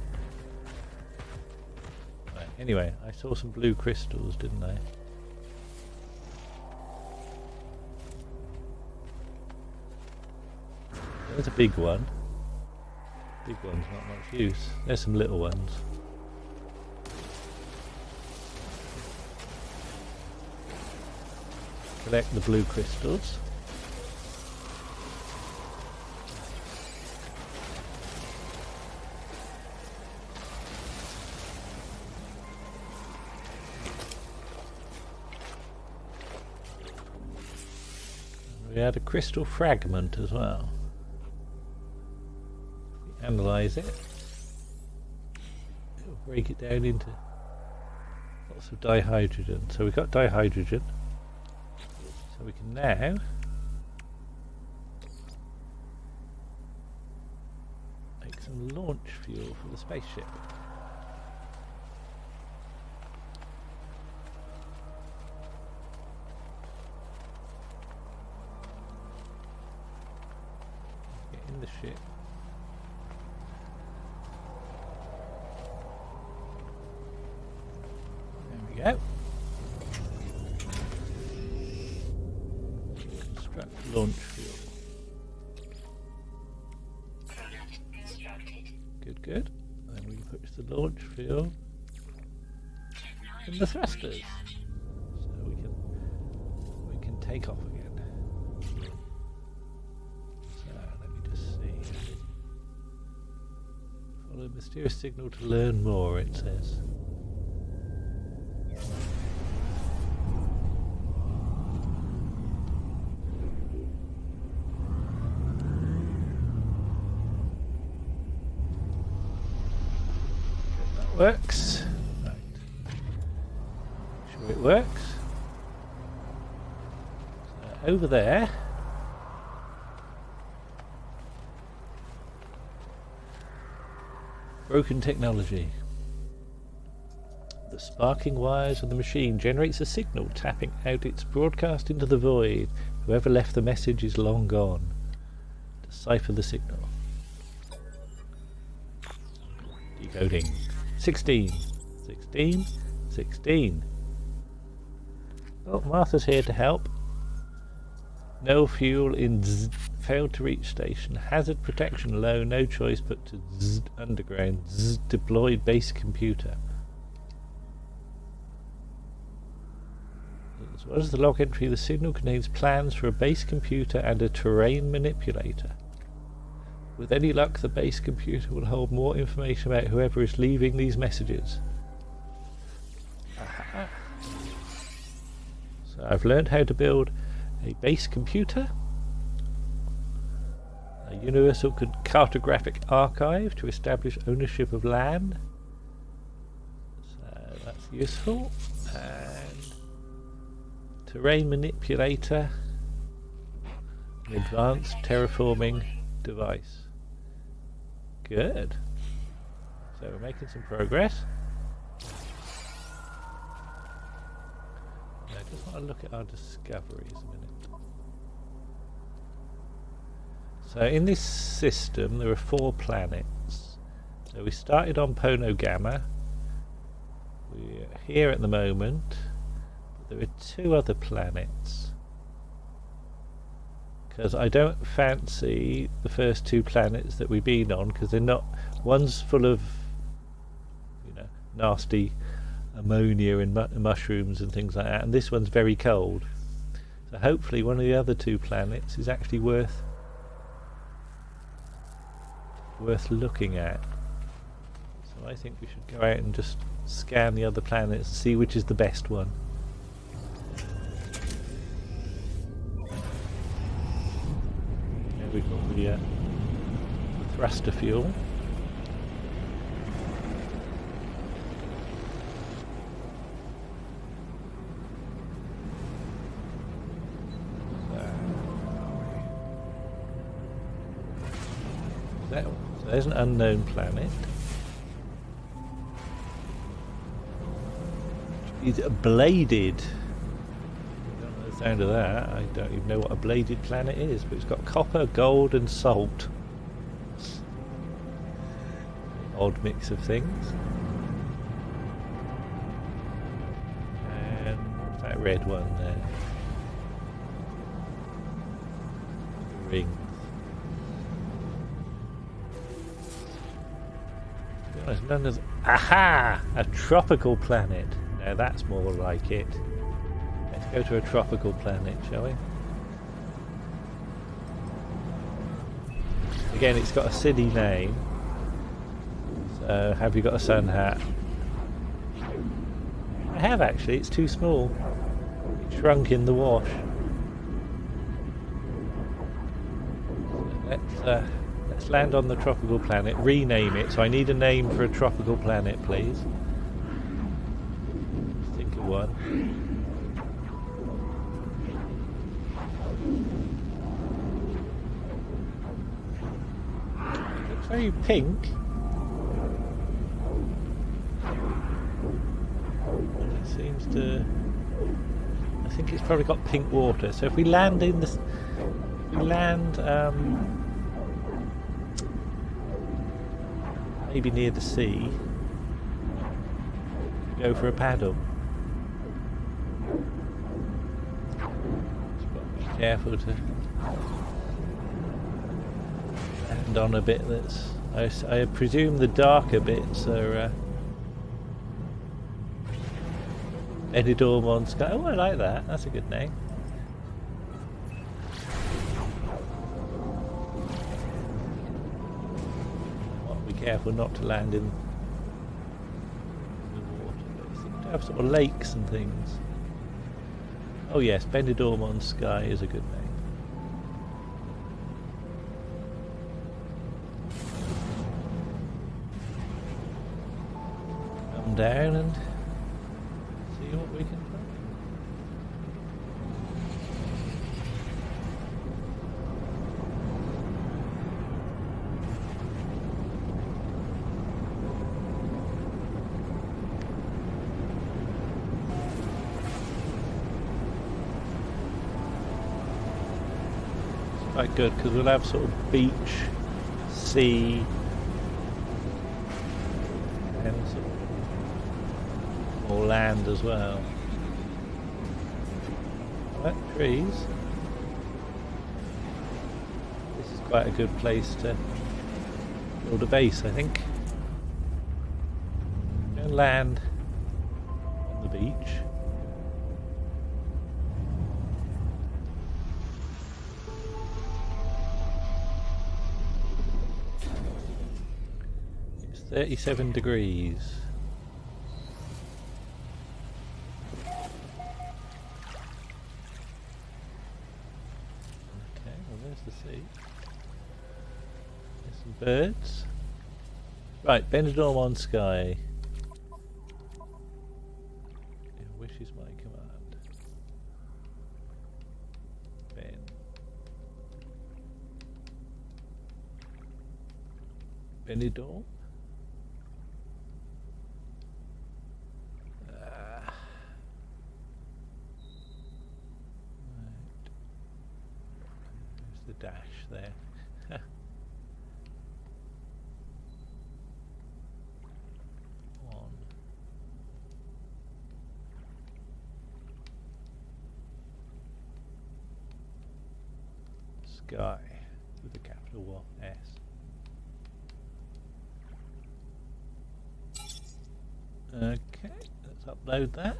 Right, anyway, I saw some blue crystals, didn't I? There's a big one. Big one's not much use. There's some little ones. Collect the blue crystals. We had a crystal fragment as well. Analyze it. It'll break it down into lots of dihydrogen. So we've got dihydrogen. So we can now make some launch fuel for the spaceship. Get in the ship. Go. Construct launch fuel. Product constructed. Good, good. Then we can push the launch fuel in the thrusters, so we can take off again. So let me just see. Follow mysterious signal to learn more. It says. Works. Right. Sure it works. So over there. Broken technology. The sparking wires of the machine generates a signal, tapping out its broadcast into the void. Whoever left the message is long gone. Decipher the signal. Decoding. 16. 16. 16. Oh, Martha's here to help. No fuel in Z. Failed to reach station. Hazard protection low. No choice but to Z underground. Z deployed base computer. As well as the log entry, the signal contains plans for a base computer and a terrain manipulator. With any luck, the base computer will hold more information about whoever is leaving these messages. Aha. So I've learned how to build a base computer, a universal cartographic archive to establish ownership of land. So that's useful. And terrain manipulator, an advanced terraforming device. Good. So we're making some progress. I just want to look at our discoveries a minute. So in this system there are 4 planets. So we started on Pono Gamma. We're here at the moment. But there are 2 other planets. Because I don't fancy the first 2 planets that we've been on, because they're not. One's full of, you know, nasty ammonia and mushrooms and things like that, and this one's very cold. So hopefully one of the other 2 planets is actually worth looking at. So I think we should go out and just scan the other planets and see which is the best one. We've got the thruster fuel. So there's an unknown planet. It's bladed. The sound of that, I don't even know what a bladed planet is, but it's got copper, gold and salt. Odd mix of things. And what's that red one there? The rings. To be honest, none of aha! A tropical planet. Now that's more like it. Let's go to a tropical planet, shall we? Again, it's got a silly name. So, have you got a sun hat? I have actually, it's too small. It shrunk in the wash. So let's land on the tropical planet, rename it. So I need a name for a tropical planet, please. Let's think of one. Very pink. It seems to. I think it's probably got pink water. So if we land in this, we land maybe near the sea. Go for a paddle. Just got to be careful to. And on a bit that's I presume the darker bits are Edidormon Sky. Oh, I like that. That's a good name. Be careful not to land in the water. They seem to have sort of lakes and things. Oh yes, Benidormon Sky is a good name. Down and see what we can find. It's quite good because we'll have sort of beach, sea, and sort of or land as well. Right, trees. quite a good place to build a base, I think. And land on the beach. It's 37 degrees. Okay, well there's the sea. There's some birds. Right, Benidorm on Sky. Your wish is my command. Ben. Benidorm? Right. There's the dash there. Sky with a capital S. Okay, let's upload that.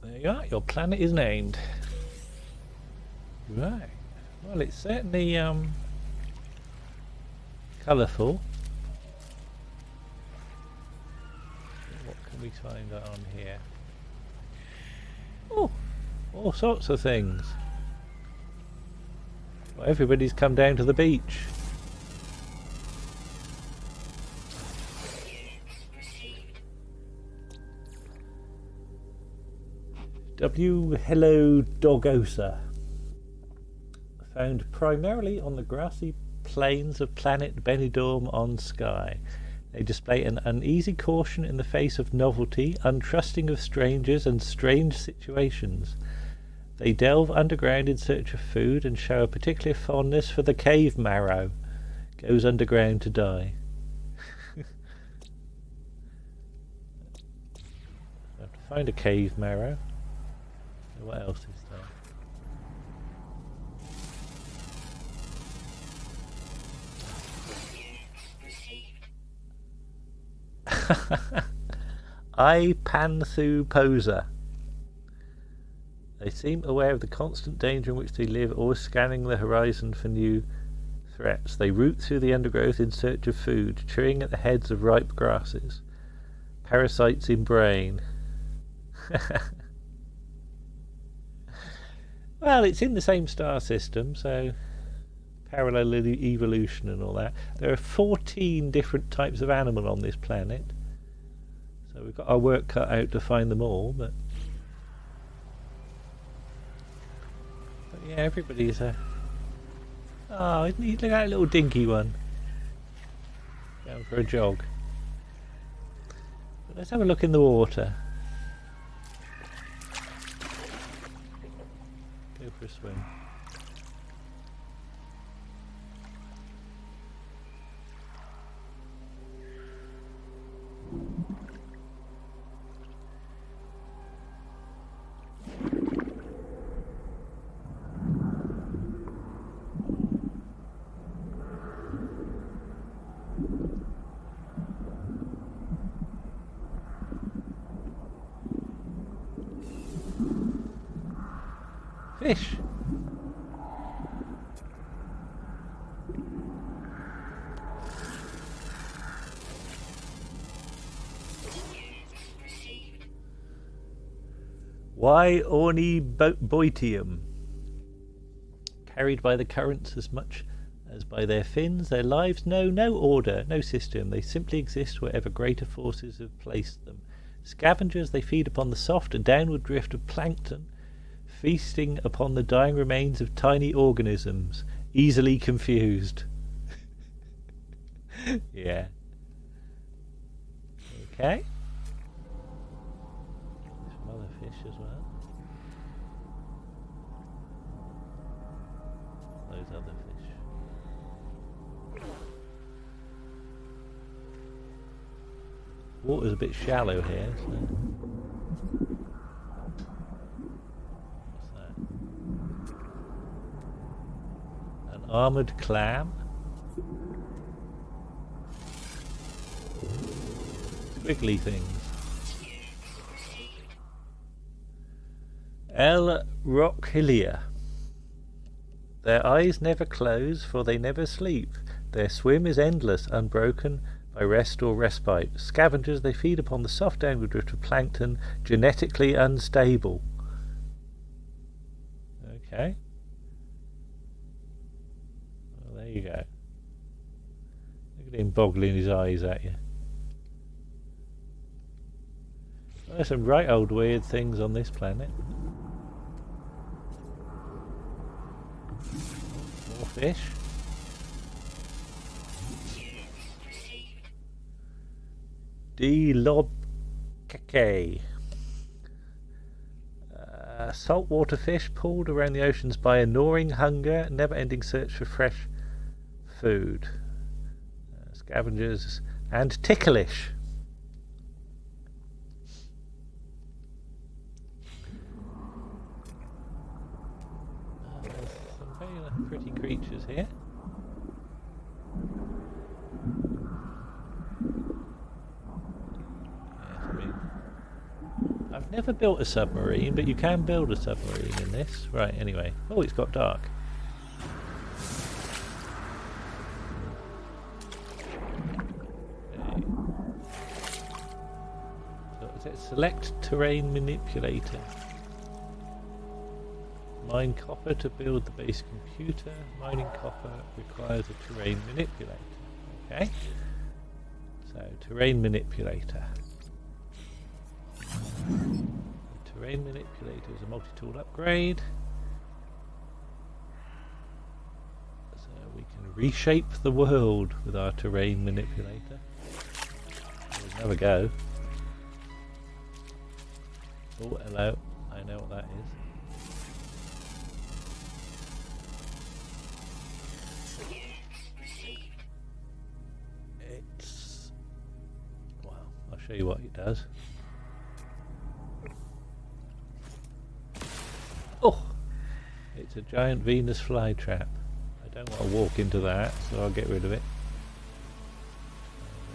There you are, your planet is named. Right. Well, it's certainly colourful. What can we find on here? Oh, all sorts of things. Well, everybody's come down to the beach. Hello Dogosa. Found primarily on the grassy plains of planet Benidorm on Sky. They display an uneasy caution in the face of novelty, untrusting of strangers and strange situations. They delve underground in search of food and show a particular fondness for the cave marrow. Goes underground to die. I have to find a cave marrow. What else is there? I Panthu Poser. They seem aware of the constant danger in which they live, always scanning the horizon for new threats. They root through the undergrowth in search of food, chewing at the heads of ripe grasses. Parasites in brain. Well, it's in the same star system, so parallel evolution and all that. There are 14 different types of animal on this planet, so we've got our work cut out to find them all. But yeah, everybody's a. Oh, isn't he? Look at that little dinky one. Going for a jog. But let's have a look in the water. Go for a swim. Fish. Why Orniboitium? Carried by the currents as much as by their fins, their lives know no order, no system. They simply exist wherever greater forces have placed them. Scavengers, they feed upon the soft and downward drift of plankton, feasting upon the dying remains of tiny organisms, easily confused. Yeah. Okay. Some other fish as well. Those other fish. Water's a bit shallow here, so. What's that? Armoured clam. Squiggly things. El Rockhilia. Their eyes never close, for they never sleep. Their swim is endless, unbroken by rest or respite. Scavengers, they feed upon the soft downward drift of plankton, genetically unstable. Okay. Well, there you go. Look at him boggling his eyes at you. Well, there's some right old weird things on this planet. More fish. D-lobkake. Saltwater fish pulled around the oceans by a gnawing hunger, never-ending search for fresh food. Scavengers and ticklish. There's some very pretty creatures here. I've never built a submarine, but you can build a submarine in this. Right, anyway. Oh, it's got dark. Okay. So is it select terrain manipulator? Mine copper to build the base computer. Mining copper requires a terrain manipulator. Okay. So, terrain manipulator. The terrain manipulator is a multi-tool upgrade. So we can reshape the world with our terrain manipulator. We'll have a go. Oh, hello. I know what that is. It's... well, I'll show you what it does. Oh! It's a giant Venus flytrap. I don't want to walk into that, so I'll get rid of it.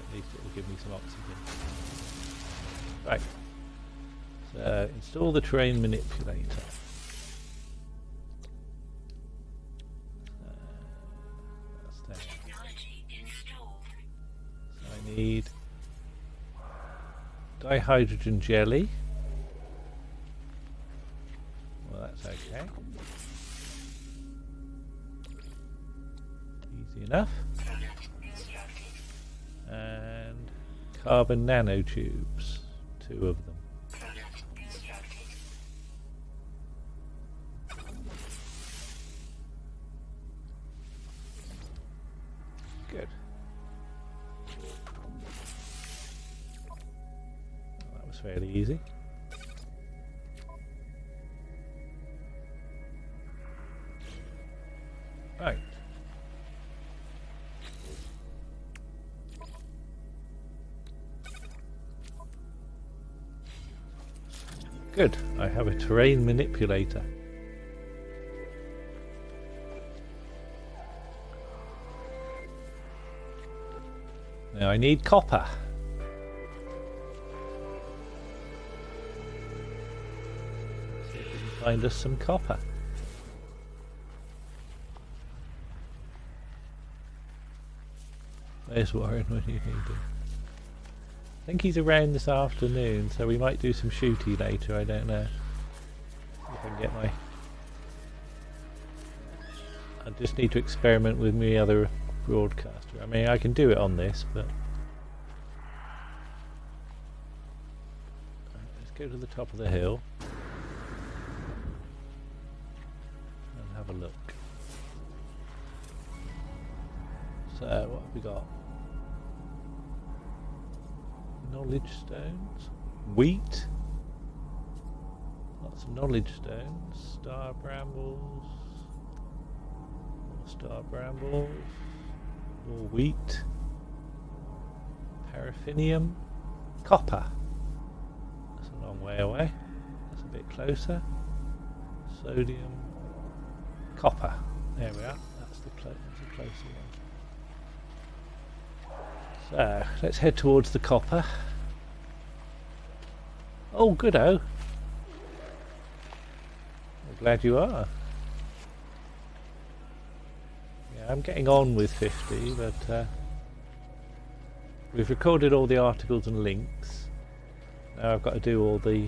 At least it will give me some oxygen. Right. So, install the terrain manipulator. That's that. Technology installed. So I need dihydrogen jelly. Well, that's okay. Easy enough. Product constructed. And carbon nanotubes. 2 of them. Product constructed. Good. Well, that was fairly easy. Right. Good. I have a terrain manipulator. Now I need copper. Let's see if we can find us some copper. Where's Warren? What do you think? I think he's around this afternoon, so we might do some shooty later, I don't know. If I can get my... I just need to experiment with my other broadcaster. I mean, I can do it on this, but... let's go to the top of the hill. And have a look. So, what have we got? Knowledge stones, wheat, lots of knowledge stones, star brambles, more star brambles, more wheat, paraffinium, copper. That's a long way away. That's a bit closer. Sodium, copper. There we are. That's the closer one. So let's head towards the copper. Oh, good-o. I'm glad you are. Yeah, I'm getting on with 50, but we've recorded all the articles and links. Now I've got to do all the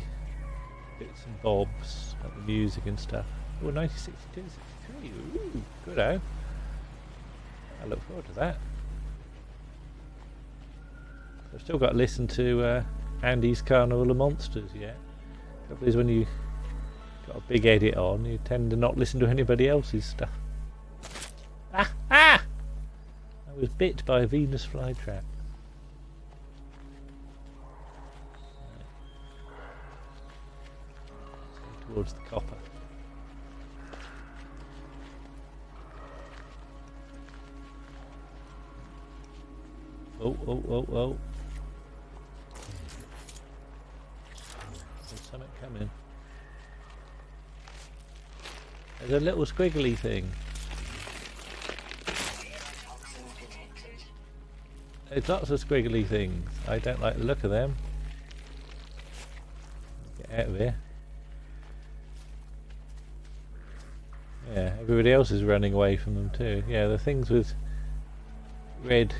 bits and bobs, like the music and stuff. Oh, 1962, 63. Ooh, good-o. I look forward to that. I've still got to listen to Andy's Carnival of Monsters yet. The trouble is when you got a big edit on, you tend to not listen to anybody else's stuff. Ah! Ah! I was bit by a Venus flytrap. Towards the copper. Oh, oh, oh, oh. There's something coming. There's a little squiggly thing. There's lots of squiggly things. I don't like the look of them. Get out of here. Yeah, everybody else is running away from them too. Yeah, the things with red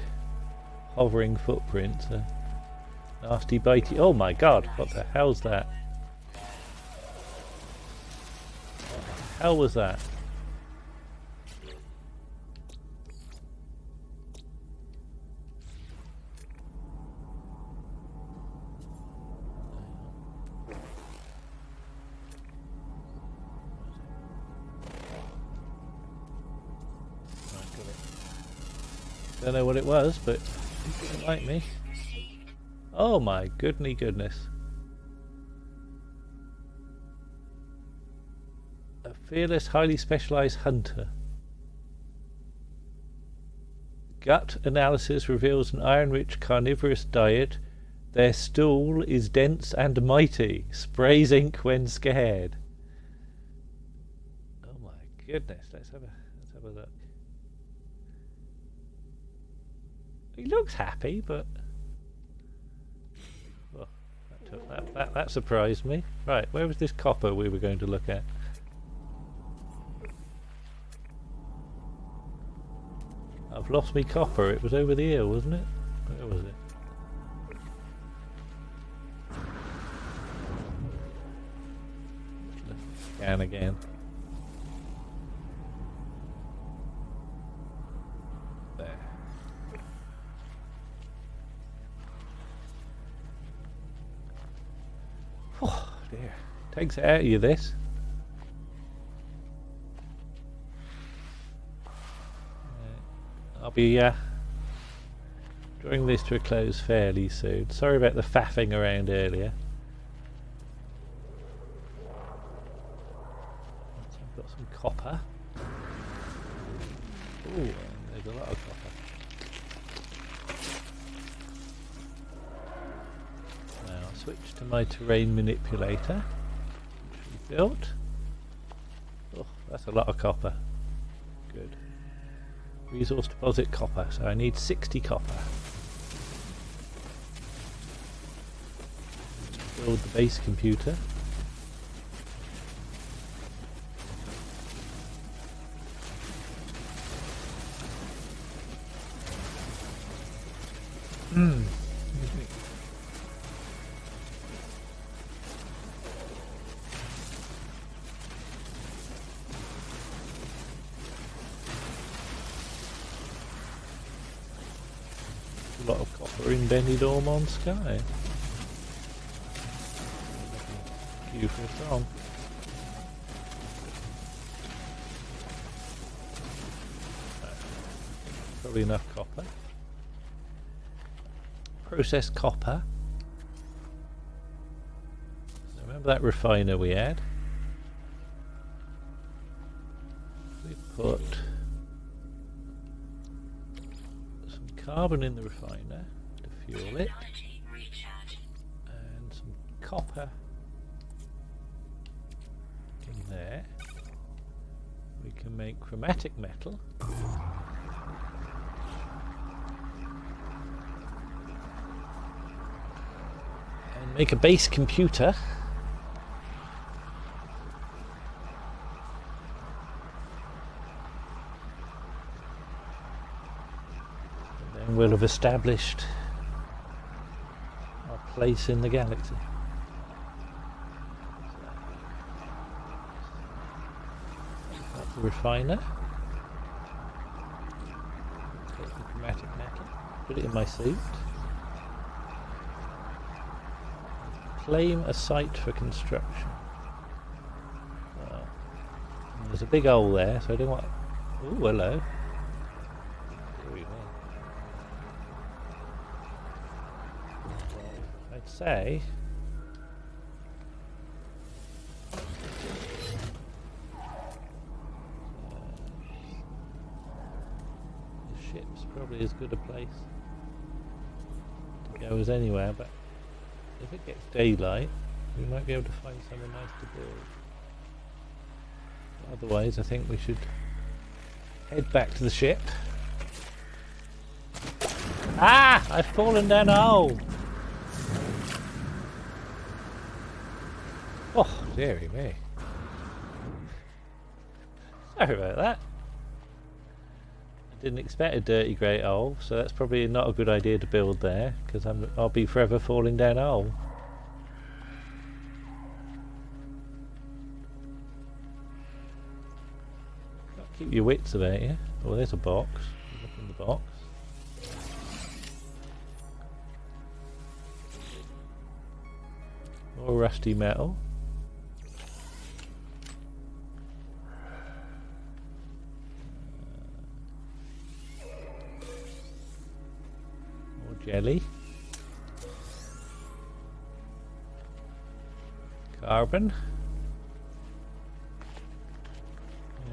hovering footprints are nasty bitey. Oh my god, what the hell's that? What the hell was that? Don't know what it was, but it didn't like me. Oh my goodness. A fearless, highly specialized hunter. Gut analysis reveals an iron-rich carnivorous diet. Their stool is dense and mighty. Sprays ink when scared. Oh my goodness, let's have a look. He looks happy, but well, that surprised me. Right, where was this copper we were going to look at? I've lost me copper. It was over the hill, wasn't it? Where was it? Let's scan again. Oh dear, takes it out of you, this. I'll be drawing this to a close fairly soon. Sorry about the faffing around earlier. So I've got some copper. Ooh, there's a lot of copper. Switch to my terrain manipulator, which we built. Oh, that's a lot of copper. Good. Resource deposit copper, so I need 60 copper. Build the base computer. A lot of copper in Benidorm on Sky. Cue for a song. Probably enough copper. Processed copper. So remember that refiner we had? We put carbon in the refiner to fuel it, and some copper in there. We can make chromatic metal. Make a base computer. And then we'll have established our place in the galaxy. That's the refiner. Take the chromatic napkin. Put it in my suit. Claim a site for construction. Well, there's a big hole there, so I don't want... Oh, hello. I'd say... the ship's probably as good a place to go as anywhere, but if it gets daylight, we might be able to find somewhere nice to build. But otherwise, I think we should head back to the ship. Ah! I've fallen down a hole! Oh, dearie me. Sorry about that. I didn't expect a dirty great hole, so that's probably not a good idea to build there, because I'll be forever falling down a hole. Keep your wits about you. Oh, there's a box. Look in the box. More rusty metal. More jelly. Carbon.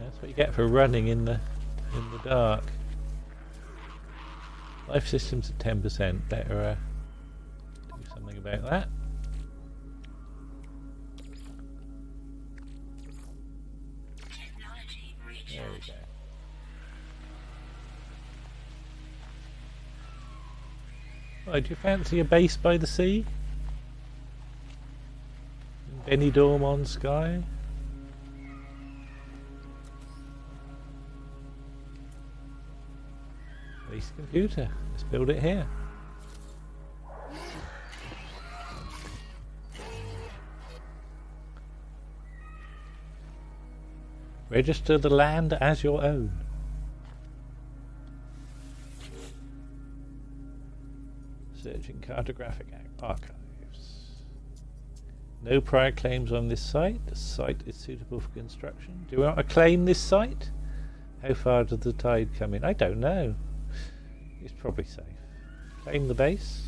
That's what you get for running in the dark. Life systems at 10%. Better do something about that. Technology There we go. Oh, do you fancy a base by the sea? In Benidorm on Skye? Base computer. Let's build it here. Register the land as your own. Searching cartographic archives. No prior claims on this site. The site is suitable for construction. Do we want to claim this site? How far does the tide come in? I don't know. It's probably safe. Claim the base.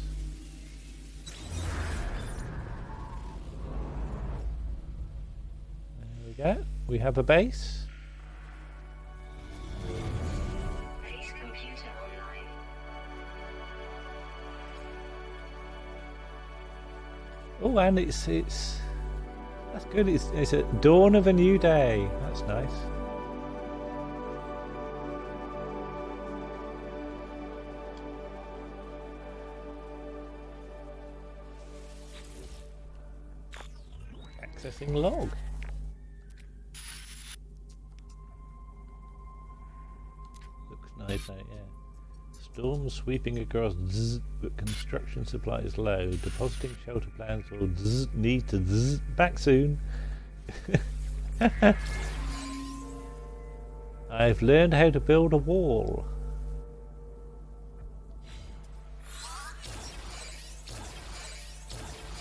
There we go. We have a base. base computer online. Oh, and it's that's good. It's a dawn of a new day. That's nice. Accessing log. Looks nice out, yeah. Storm sweeping across, zzz, but construction supplies low. Depositing shelter plans will zzz, need to zzz, back soon. I've learned how to build a wall.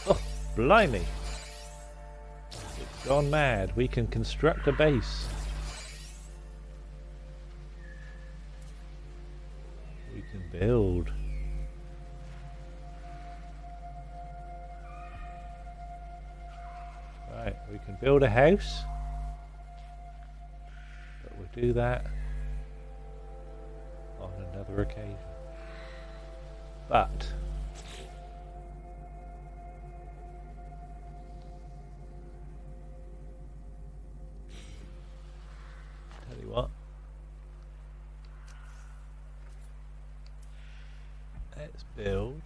Oh, blimey. It's gone mad. We can construct a base. We can build. Right, we can build a house. But we'll do that on another occasion. But tell you what, let's build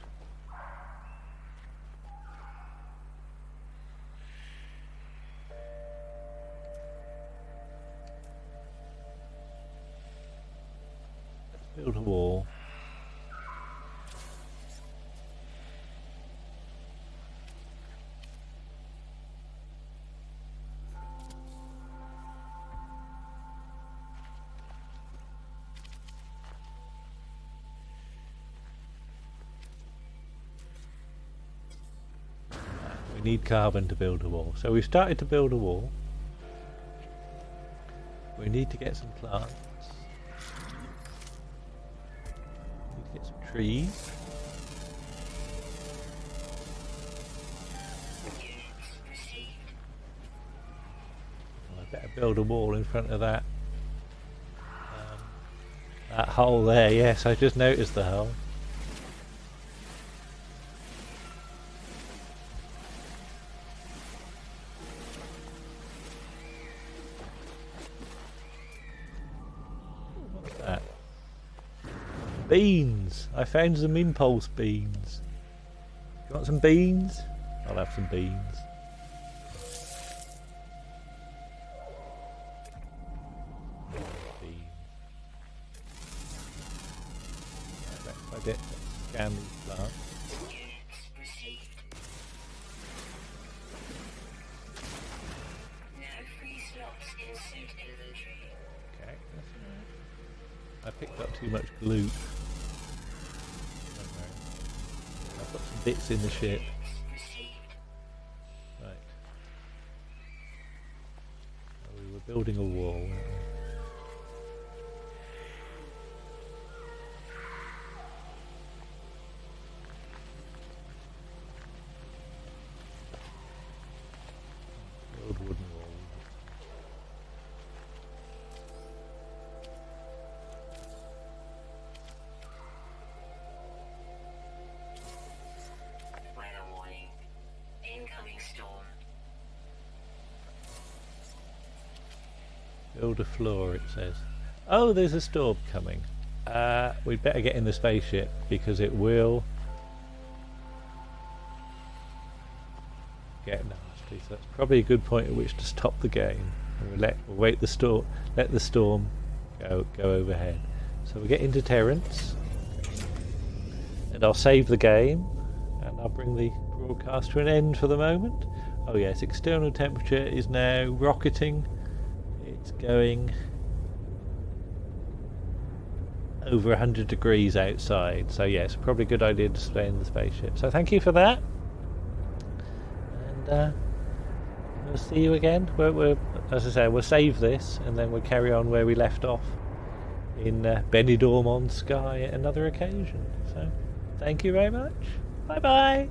Build a wall. We need carbon to build a wall. So we've started to build a wall. We need to get some plants. We need to get some trees. Well, I better build a wall in front of that. That hole there, yes, I just noticed the hole. Beans! I found some impulse beans. You want some beans? I'll have some beans. Beans. Right, let's scan these plants. Okay, that's alright. I picked up too much glue. I've got some bits in the ship. Right. Oh, we were building a wall, weren't we? Build wooden walls. Build a floor, it says. Oh, there's a storm coming. We'd better get in the spaceship because it will get nasty. So that's probably a good point at which to stop the game. And we'll wait the storm. Let the storm go overhead. So we get into Terrence, and I'll save the game, and I'll bring the broadcast to an end for the moment. Oh yes, external temperature is now rocketing. It's going over 100 degrees outside, so yes, probably a good idea to stay in the spaceship. So thank you for that, and we'll see you again. As I say, we'll save this and then we'll carry on where we left off in Benidorm on Sky at another occasion. So thank you very much. Bye bye.